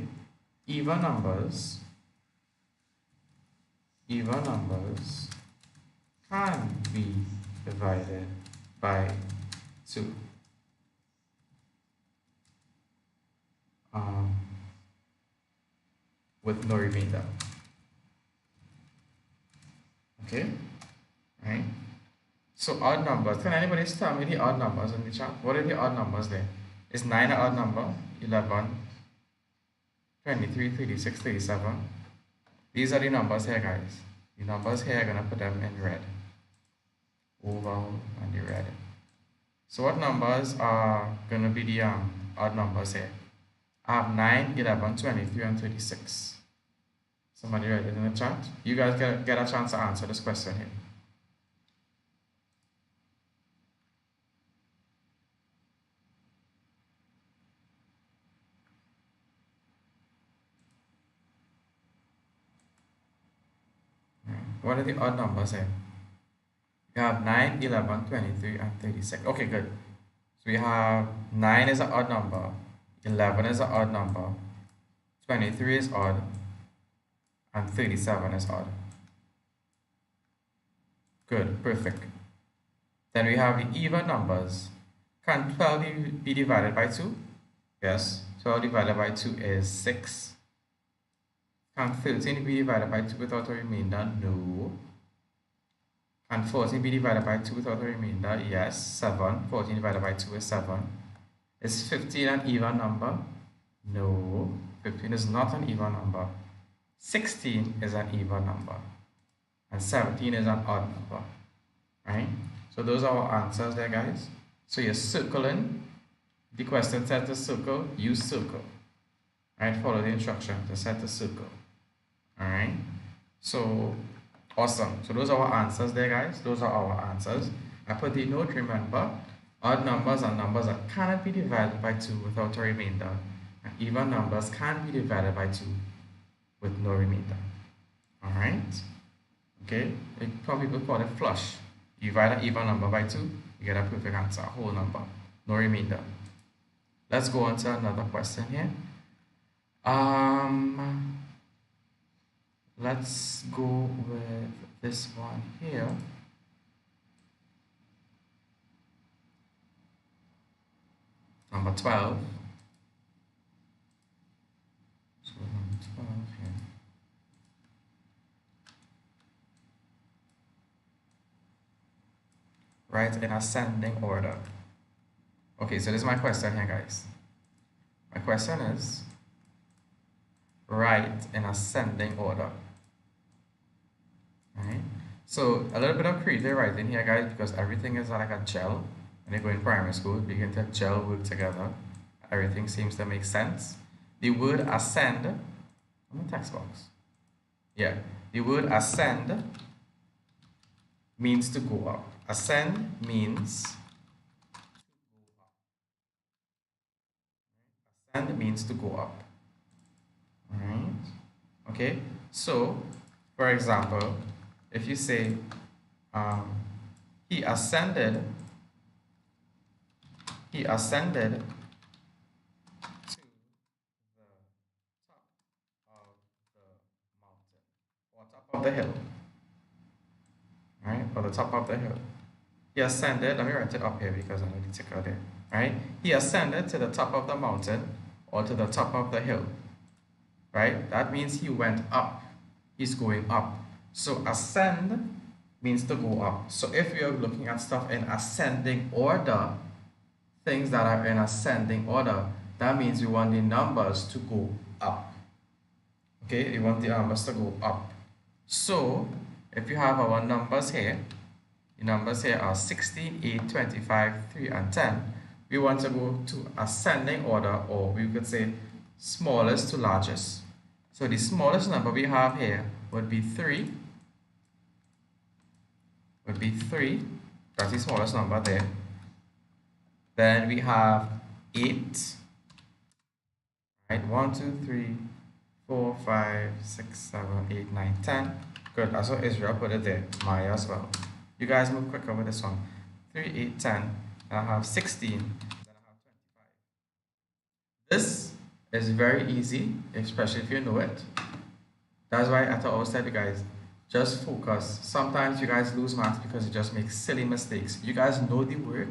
Even numbers can be divided by 2. With no remainder. Okay, right? So odd numbers. Can anybody tell me the odd numbers in the chat? What are the odd numbers there? Is 9 an odd number? 11, 23, 36, 37. These are the numbers here, guys. The numbers here, I'm going to put them in red. Oval and the red. So what numbers are going to be the odd numbers here? I have 9, 11, 23, and 36. Somebody write it in the chat. You guys get a chance to answer this question here. What are the odd numbers here? We have 9, 11, 23, and 36. Okay, good. So we have 9 is an odd number, 11 is an odd number, 23 is odd, and 37 is odd. Good, perfect. Then we have the even numbers. Can 12 be divided by 2? Yes, 12 divided by 2 is 6. Can 13 be divided by 2 without a remainder? No. Can 14 be divided by 2 without a remainder? Yes, 7. 14 divided by 2 is 7. Is 15 an even number? No, 15 is not an even number. 16 is an even number. And 17 is an odd number. Right? So those are our answers there, guys. So you're circling. The question said to circle, you circle. Right? Follow the instruction to set a circle. Alright? So awesome. So those are our answers there, guys. Those are our answers. I put the note, remember, odd numbers are numbers that cannot be divided by 2 without a remainder. And even numbers can be divided by 2 with no remainder. Alright? Okay? Some people call it flush. You divide an even number by 2, you get a perfect answer, a whole number, no remainder. Let's go on to another question here. Let's go with this one here. Number 12. So number 12. write in ascending order. Okay, so this is my question here, guys. My question is, write in ascending order. Right? So a little bit of creative writing here, guys, because everything is like a gel. When you go in primary school, begin to gel work together. Everything seems to make sense. The word ascend, I'm in text box. Yeah, the word ascend means to go up. Ascend means ascend means to go up. Alright. Okay. So, for example, if you say he ascended to the top of the mountain or top of the hill, right? Or the top of the hill. He ascended, let me write it up here because I need to go there, right? He ascended to the top of the mountain or to the top of the hill, right? That means he went up. He's going up. So ascend means to go up. So if you're looking at stuff in ascending order, things that are in ascending order, that means you want the numbers to go up. Okay, you want the numbers to go up. So if you have our numbers here, the numbers here are 16, 8, 25, 3, and 10. We want to go to ascending order, or we could say smallest to largest. So the smallest number we have here would be 3. That's the smallest number there. Then we have 8. Right, 1, 2, 3, 4, 5, 6, 7, 8, 9, 10. Good, that's what Israel put it there. Maya as well. You guys move quicker with this one. 3, 8, 10. And I have 16. Then I have 25. This is very easy, especially if you know it. That's why I always tell you guys, just focus. Sometimes you guys lose marks because you just make silly mistakes. You guys know the work,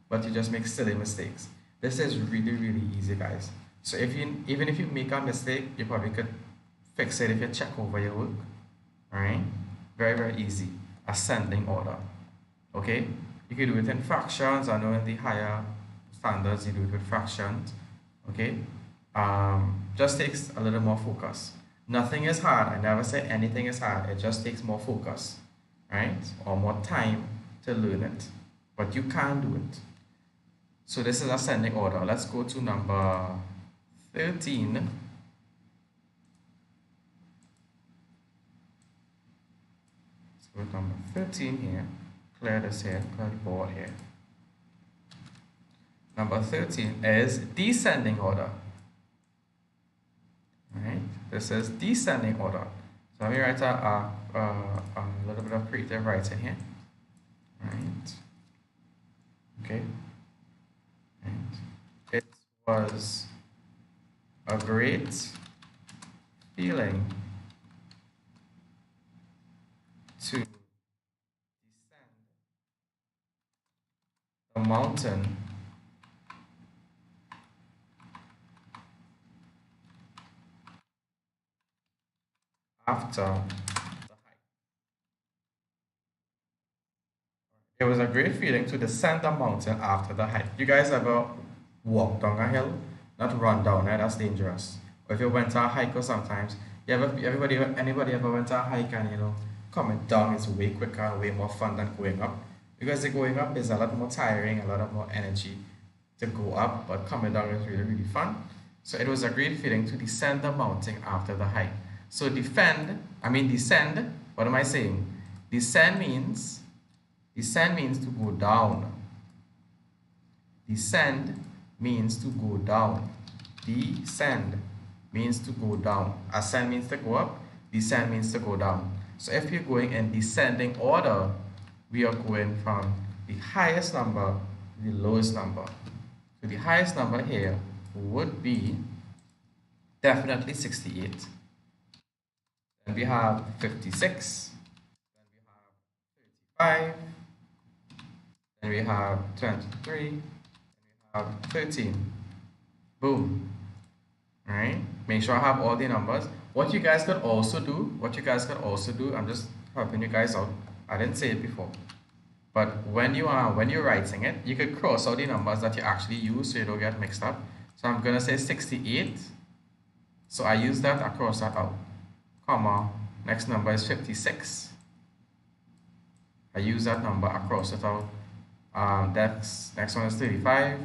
but you just make silly mistakes. This is really, really easy, guys. So even if you make a mistake, you probably could fix it if you check over your work. Alright? Very, very easy. Ascending order. Okay? You can do it in fractions. I know in the higher standards you do it with fractions. Okay? Just takes a little more focus. Nothing is hard. I never say anything is hard. It just takes more focus. Right? Or more time to learn it. But you can do it. So this is ascending order. Let's go to number 13. Let's go to number 13 here. Clear this here, clear the board here. Number 13 is descending order. Alright, this is descending order. So let me write a little bit of creative writing here. Right. Okay. Right. It was a great feeling to descend the mountain after the hike. It was a great feeling to descend the mountain after the hike. You guys ever walk down a hill? Not run down it, that's dangerous. Or if you went to a hike or sometimes, anybody ever went to a hike and coming down is way quicker and way more fun than going up. Because the going up is a lot more tiring, a lot more energy to go up, but coming down is really, really fun. So it was a great feeling to descend the mountain after the hike. So descend, what am I saying? Descend means to go down. Descend means to go down. Descend means to go down. Ascend means to go up. Descend means to go down. So if you're going in descending order, we are going from the highest number to the lowest number. So the highest number here would be definitely 68. Then we have 56. Then we have 35. Then we have 23. Then we have 13. Boom. Alright. Make sure I have all the numbers. What you guys could also do, I'm just helping you guys out. I didn't say it before. But when you're writing it, you could cross out the numbers that you actually use so you don't get mixed up. So I'm gonna say 68. So I use that, I cross that out. Comma, next number is 56. I use that number, I cross it out. Next one is 35.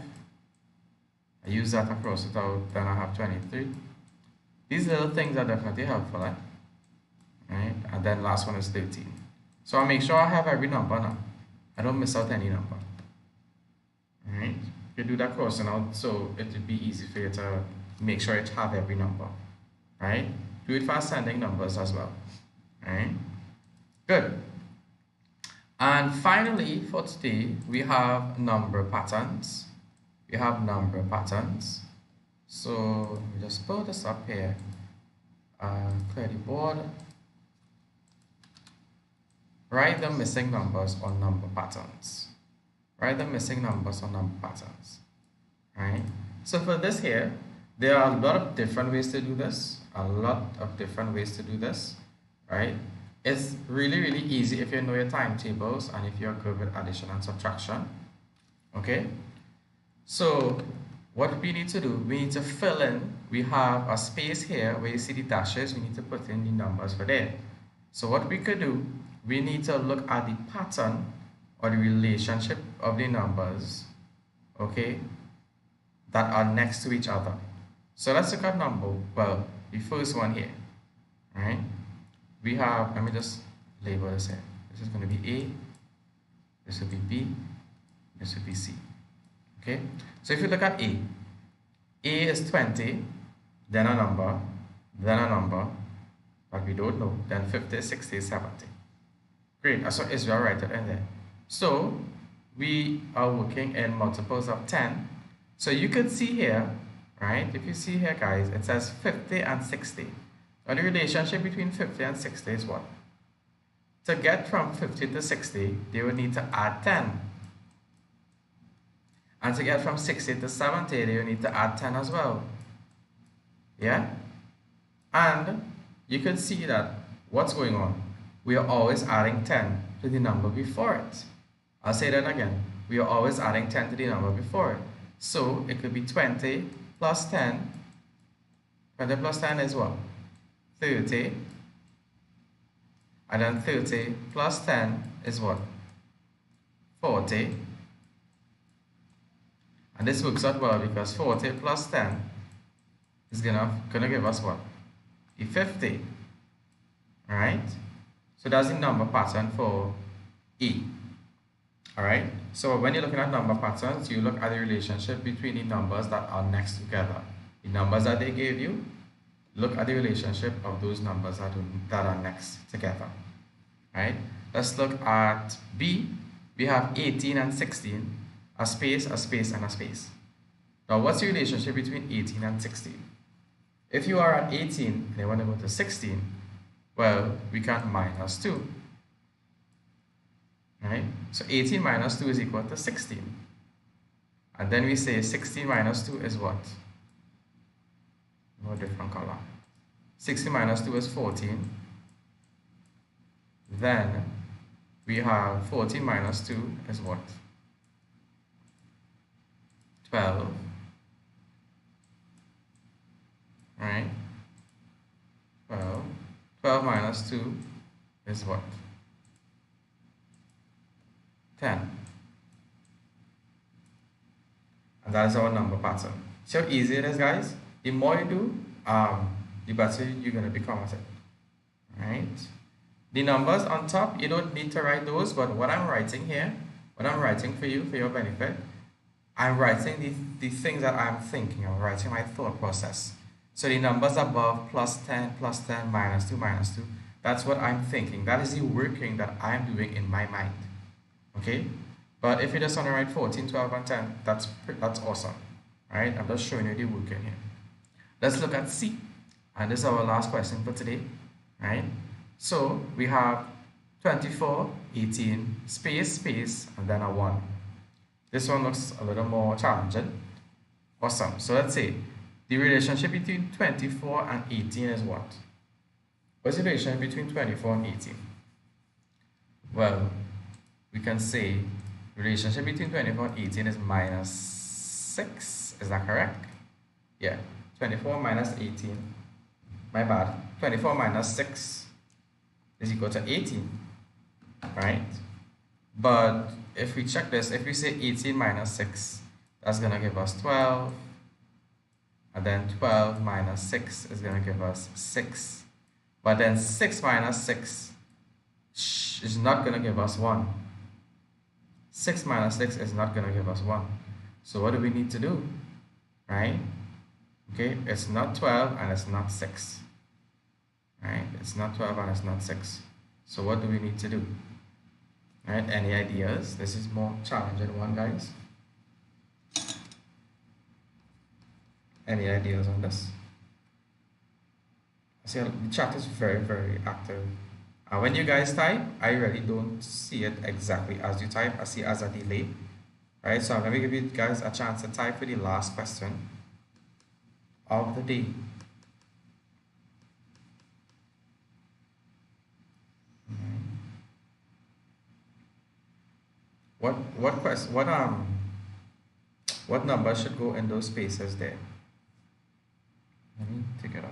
I use that, I cross it out, then I have 23. These little things are definitely helpful, right? And then last one is 13. So I make sure I have every number now. I don't miss out any number. Alright? You do that crossing out so it would be easy for you to make sure it have every number. Right? Do it for ascending numbers as well. Alright? Good. And finally for today we have number patterns. We have number patterns. So let me just pull this up here. Clear the board. Write the missing numbers on number patterns. Write the missing numbers on number patterns. Right? So for this here, there are a lot of different ways to do this. Right? It's really, really easy if you know your timetables and if you're good with addition and subtraction. Okay? So what we need to do, we need to fill in. We have a space here where you see the dashes. We need to put in the numbers for there. So what we could do, we need to look at the pattern or the relationship of the numbers, okay, that are next to each other. So let's look at the first one here, right? We have, let me just label this here. This is going to be A, this will be B, this will be C, okay? So if you look at A is 20, then a number that we don't know, then 50, 60, 70. Great, so Israel write it in there. So we are working in multiples of 10. So you could see here, right? If you see here, guys, it says 50 and 60. Now the relationship between 50 and 60 is what? To get from 50 to 60, they would need to add 10. And to get from 60 to 70, they would need to add 10 as well. Yeah? And you can see that what's going on? We are always adding 10 to the number before it. I'll say that again. We are always adding 10 to the number before it. So it could be 20 plus 10. 20 plus 10 is what? 30. And then 30 plus 10 is what? 40. And this works out well because 40 plus 10 is gonna give us what? A 50. Alright? So that's the number pattern for E. Alright? So when you're looking at number patterns, you look at the relationship between the numbers that are next together. The numbers that they gave you, look at the relationship of those numbers that are next together. Right? Let's look at B. We have 18 and 16, a space, a space, and a space. Now what's the relationship between 18 and 16? If you are at 18 and you want to go to 16, well, we can minus 2. Right? So 18 minus 2 is equal to 16. And then we say 16 minus 2 is what? No different color. 16 minus 2 is 14. Then we have 14 minus 2 is what? 12. Right? 12. 12 minus 2 is what? 10. And that is our number pattern. See how easy it is, guys? The more you do, the better you're going to become at it. Right? The numbers on top, you don't need to write those, but what I'm writing here, what I'm writing for you, for your benefit, I'm writing the things that I'm thinking. I'm writing my thought process. So the numbers above, plus 10, minus 2, minus 2, that's what I'm thinking. That is the working that I'm doing in my mind. Okay? But if you just want to write 14, 12, and 10, that's awesome. Right? I'm just showing you the working here. Let's look at C. And this is our last question for today. Right? So we have 24, 18, space, space, and then a 1. This one looks a little more challenging. Awesome. So let's say the relationship between 24 and 18 is what? What's the relationship between 24 and 18? Well, we can say relationship between 24 and 18 is minus 6. Is that correct? Yeah. 24 minus 18. My bad. 24 minus 6 is equal to 18. Right? But if we check this, if we say 18 minus 6, that's going to give us 12. And then 12 minus 6 is going to give us 6. But then 6 minus 6 is not going to give us 1. 6 minus 6 is not going to give us 1. So what do we need to do? Right? Okay, it's not 12 and it's not 6. Right? It's not 12 and it's not 6. So what do we need to do? Right? Any ideas? This is more challenging one, guys. Any ideas on this? See, the chat is very, very active. And when you guys type, I really don't see it exactly as you type. I see it as a delay. Right? So let me give you guys a chance to type for the last question of the day. What number should go in those spaces there? Let me take it off.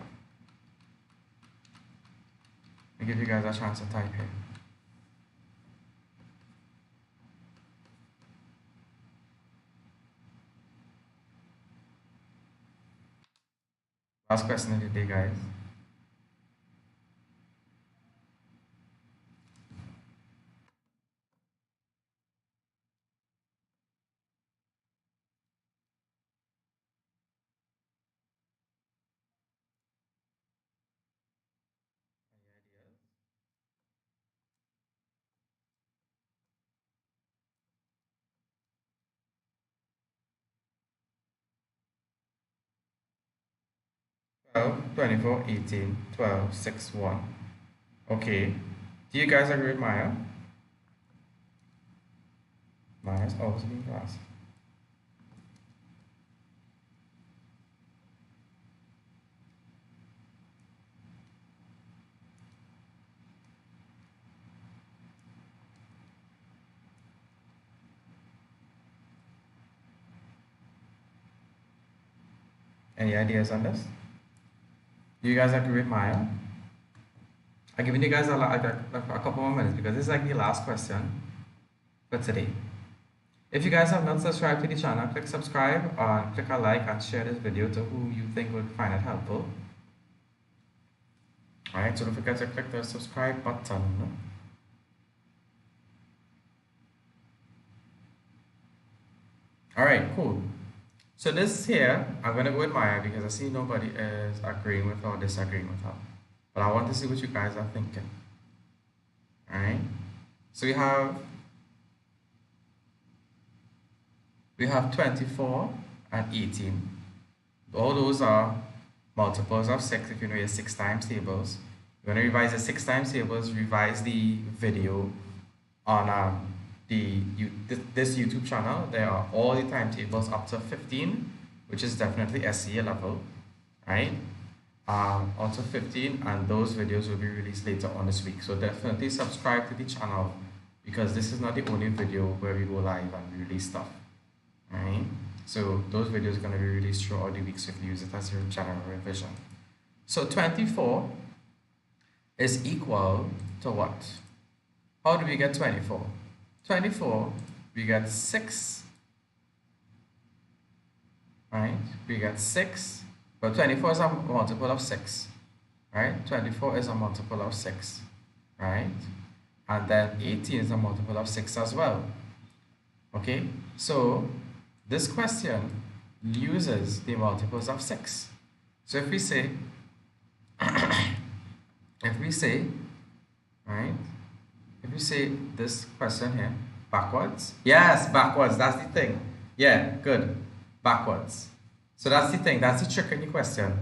Let me give you guys a chance to type here. Last question of the day, guys. Any ideas? 12, 24, 18, 12, 6, 1. Okay. Do you guys agree with Maya? Maya's always been class. Any ideas on this? Do you guys agree with Maya? I'm giving you guys a couple more minutes because this is like the last question for today. If you guys have not subscribed to the channel, click subscribe and click a like and share this video to who you think would find it helpful. Alright, so don't forget to click the subscribe button. Alright, cool. So this here, I'm going to go with Maya because I see nobody is agreeing with her or disagreeing with her. But I want to see what you guys are thinking. Alright, so we have 24 and 18. All those are multiples of 6 if you know your 6 times tables. You're going to revise the 6 times tables, revise the video on this YouTube channel. There are all the timetables up to 15, which is definitely SCA level, right? Up to 15, and those videos will be released later on this week. So definitely subscribe to the channel because this is not the only video where we go live and we release stuff, right? So those videos are going to be released throughout the week, so you can use it as your general revision. So 24 is equal to what? How do we get 24? 24, we get 6, right? We get 6, but 24 is a multiple of 6, right? 24 is a multiple of 6, right? And then 18 is a multiple of 6 as well. Okay, so this question uses the multiples of 6. So if we say, right, if you say this question here, backwards, yes, backwards, that's the thing. Yeah, good, backwards. So that's the thing, that's the trick in the question.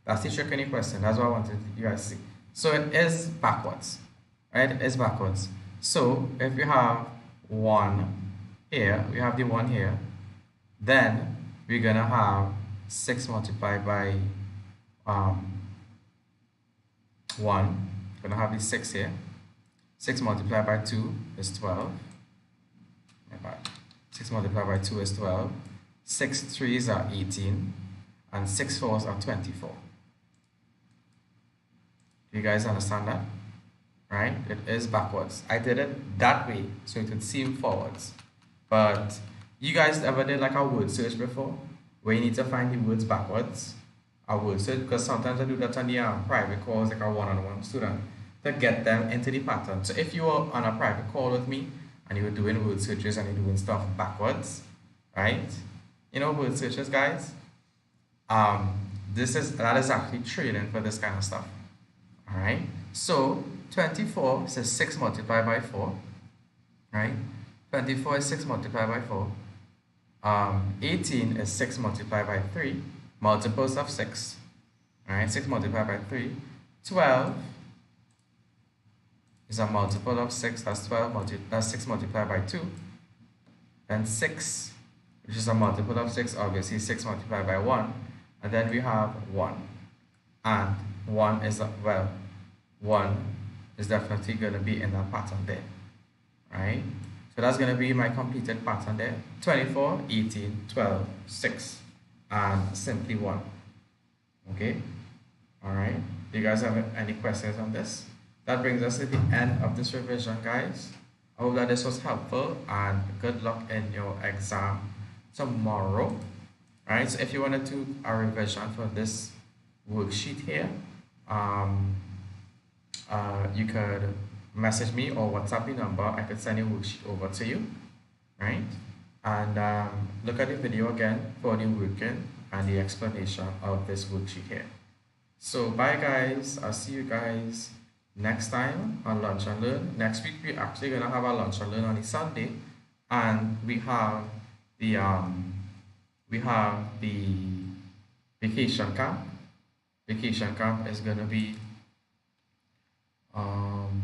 That's the trick in the question, that's what I wanted you guys to see. So it is backwards, right, it is backwards. So if we have 1 here, we have the 1 here, then we're gonna have 6 multiplied by 1, we're gonna have the 6 here. 6 multiplied by 2 is 12. My bad. 6 multiplied by 2 is 12. 6 threes are 18. And 6 fours are 24. Do you guys understand that? Right? It is backwards. I did it that way so it would seem forwards. But you guys ever did like a word search before? Where you need to find the words backwards? A word search, because sometimes I do that on the private calls, like a one-on-one student, to get them into the pattern. So if you were on a private call with me and you were doing word searches and you're doing stuff backwards, right? You know word searches, guys? That is actually training for this kind of stuff. Alright? So 24 says 6 multiplied by 4. Right? 24 is 6 multiplied by 4. 18 is 6 multiplied by 3. Multiples of 6. Alright? 6 multiplied by 3. 12 is a multiple of 6. That's 6 multiplied by 2. Then 6, which is a multiple of 6, obviously 6 multiplied by 1. And then we have 1. And 1 is, 1 is definitely going to be in that pattern there. Right? So that's going to be my completed pattern there. 24, 18, 12, 6, and simply 1. Okay? Alright. Do you guys have any questions on this? That brings us to the end of this revision, guys. I hope that this was helpful, and good luck in your exam tomorrow. Right? So if you want to do a revision for this worksheet here, you could message me or WhatsApp the number. I could send a worksheet over to you, right? And look at the video again for the working and the explanation of this worksheet here. So bye guys, I'll see you guys next time on Lunch and Learn. Next week we're actually gonna have our Lunch and Learn on a Sunday, and we have the vacation camp. Vacation camp is gonna be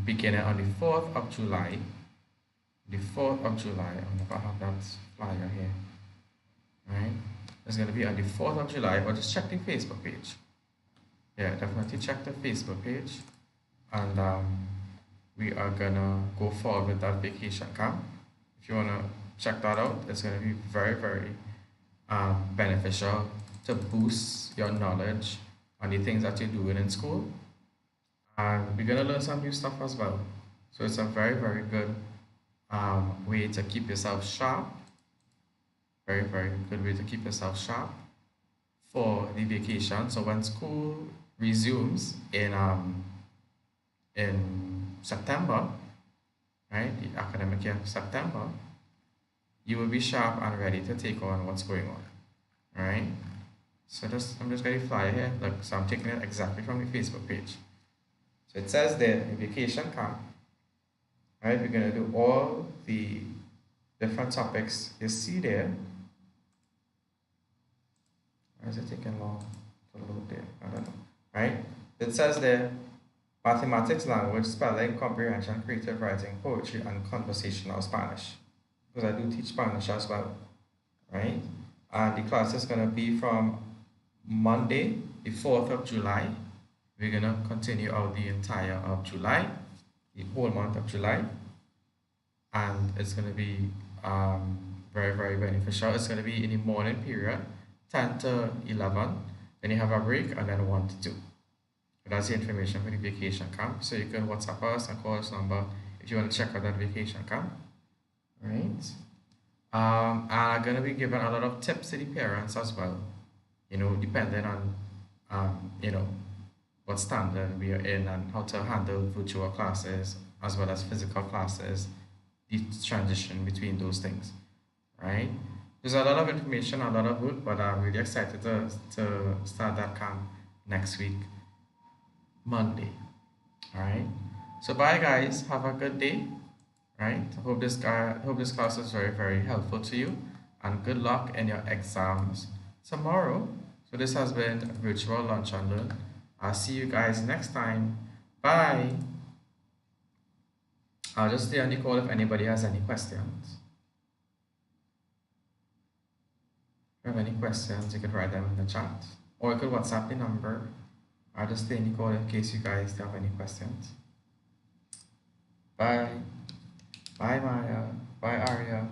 beginning on the 4th of July. The 4th of July. I'm gonna have that flyer here. Right? It's gonna be on the 4th of July, or just check the Facebook page. Yeah, definitely check the Facebook page. And we are gonna go forward with that vacation camp. If you wanna check that out, it's gonna be very, very beneficial to boost your knowledge on the things that you're doing in school. And we're gonna learn some new stuff as well. So it's a very, very good way to keep yourself sharp. Very, very good way to keep yourself sharp for the vacation. So when school resumes in September, right, the academic year of September, you will be sharp and ready to take on what's going on. All right. So I'm just going to fly here. Look, so I'm taking it exactly from the Facebook page. So it says there, vacation camp. Right, we're going to do all the different topics you see there. Why is it taking long to load there? I don't know. Right? It says there, mathematics, language, spelling, comprehension, creative writing, poetry, and conversational Spanish. Because I do teach Spanish as well. Right? And the class is going to be from Monday, the 4th of July. We're going to continue out the entire of July, the whole month of July. And it's going to be very, very beneficial. It's going to be in the morning period, 10 to 11. Then you have a break, and then 1 to 2. That's the information for the vacation camp. So you can WhatsApp us and call us number if you want to check out that vacation camp. Right? I'm going to be giving a lot of tips to the parents as well. You know, depending on, you know, what standard we are in and how to handle virtual classes as well as physical classes, the transition between those things, right? There's a lot of information, a lot of work, but I'm really excited to start that camp next week, Monday, all right? So bye guys, have a good day, right? Hope this class is very, very helpful to you, and good luck in your exams tomorrow. So this has been Virtual Lunch and Learn. I'll see you guys next time. Bye. I'll just stay on the call if anybody has any questions. If you have any questions, you can write them in the chat. Or you could WhatsApp the number. I'll just stay in the call in case you guys have any questions. Bye. Bye, Maya. Bye, Arya.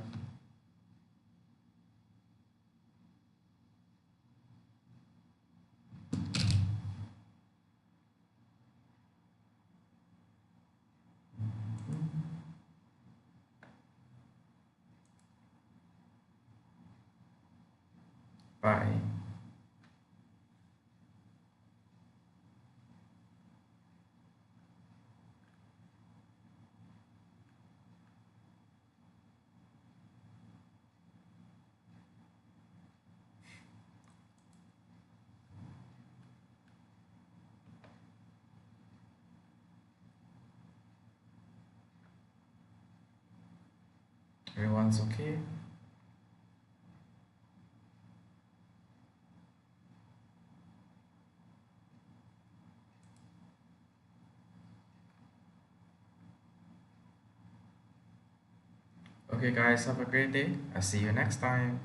Bye. Everyone's okay? Okay, guys, have a great day. I'll see you next time.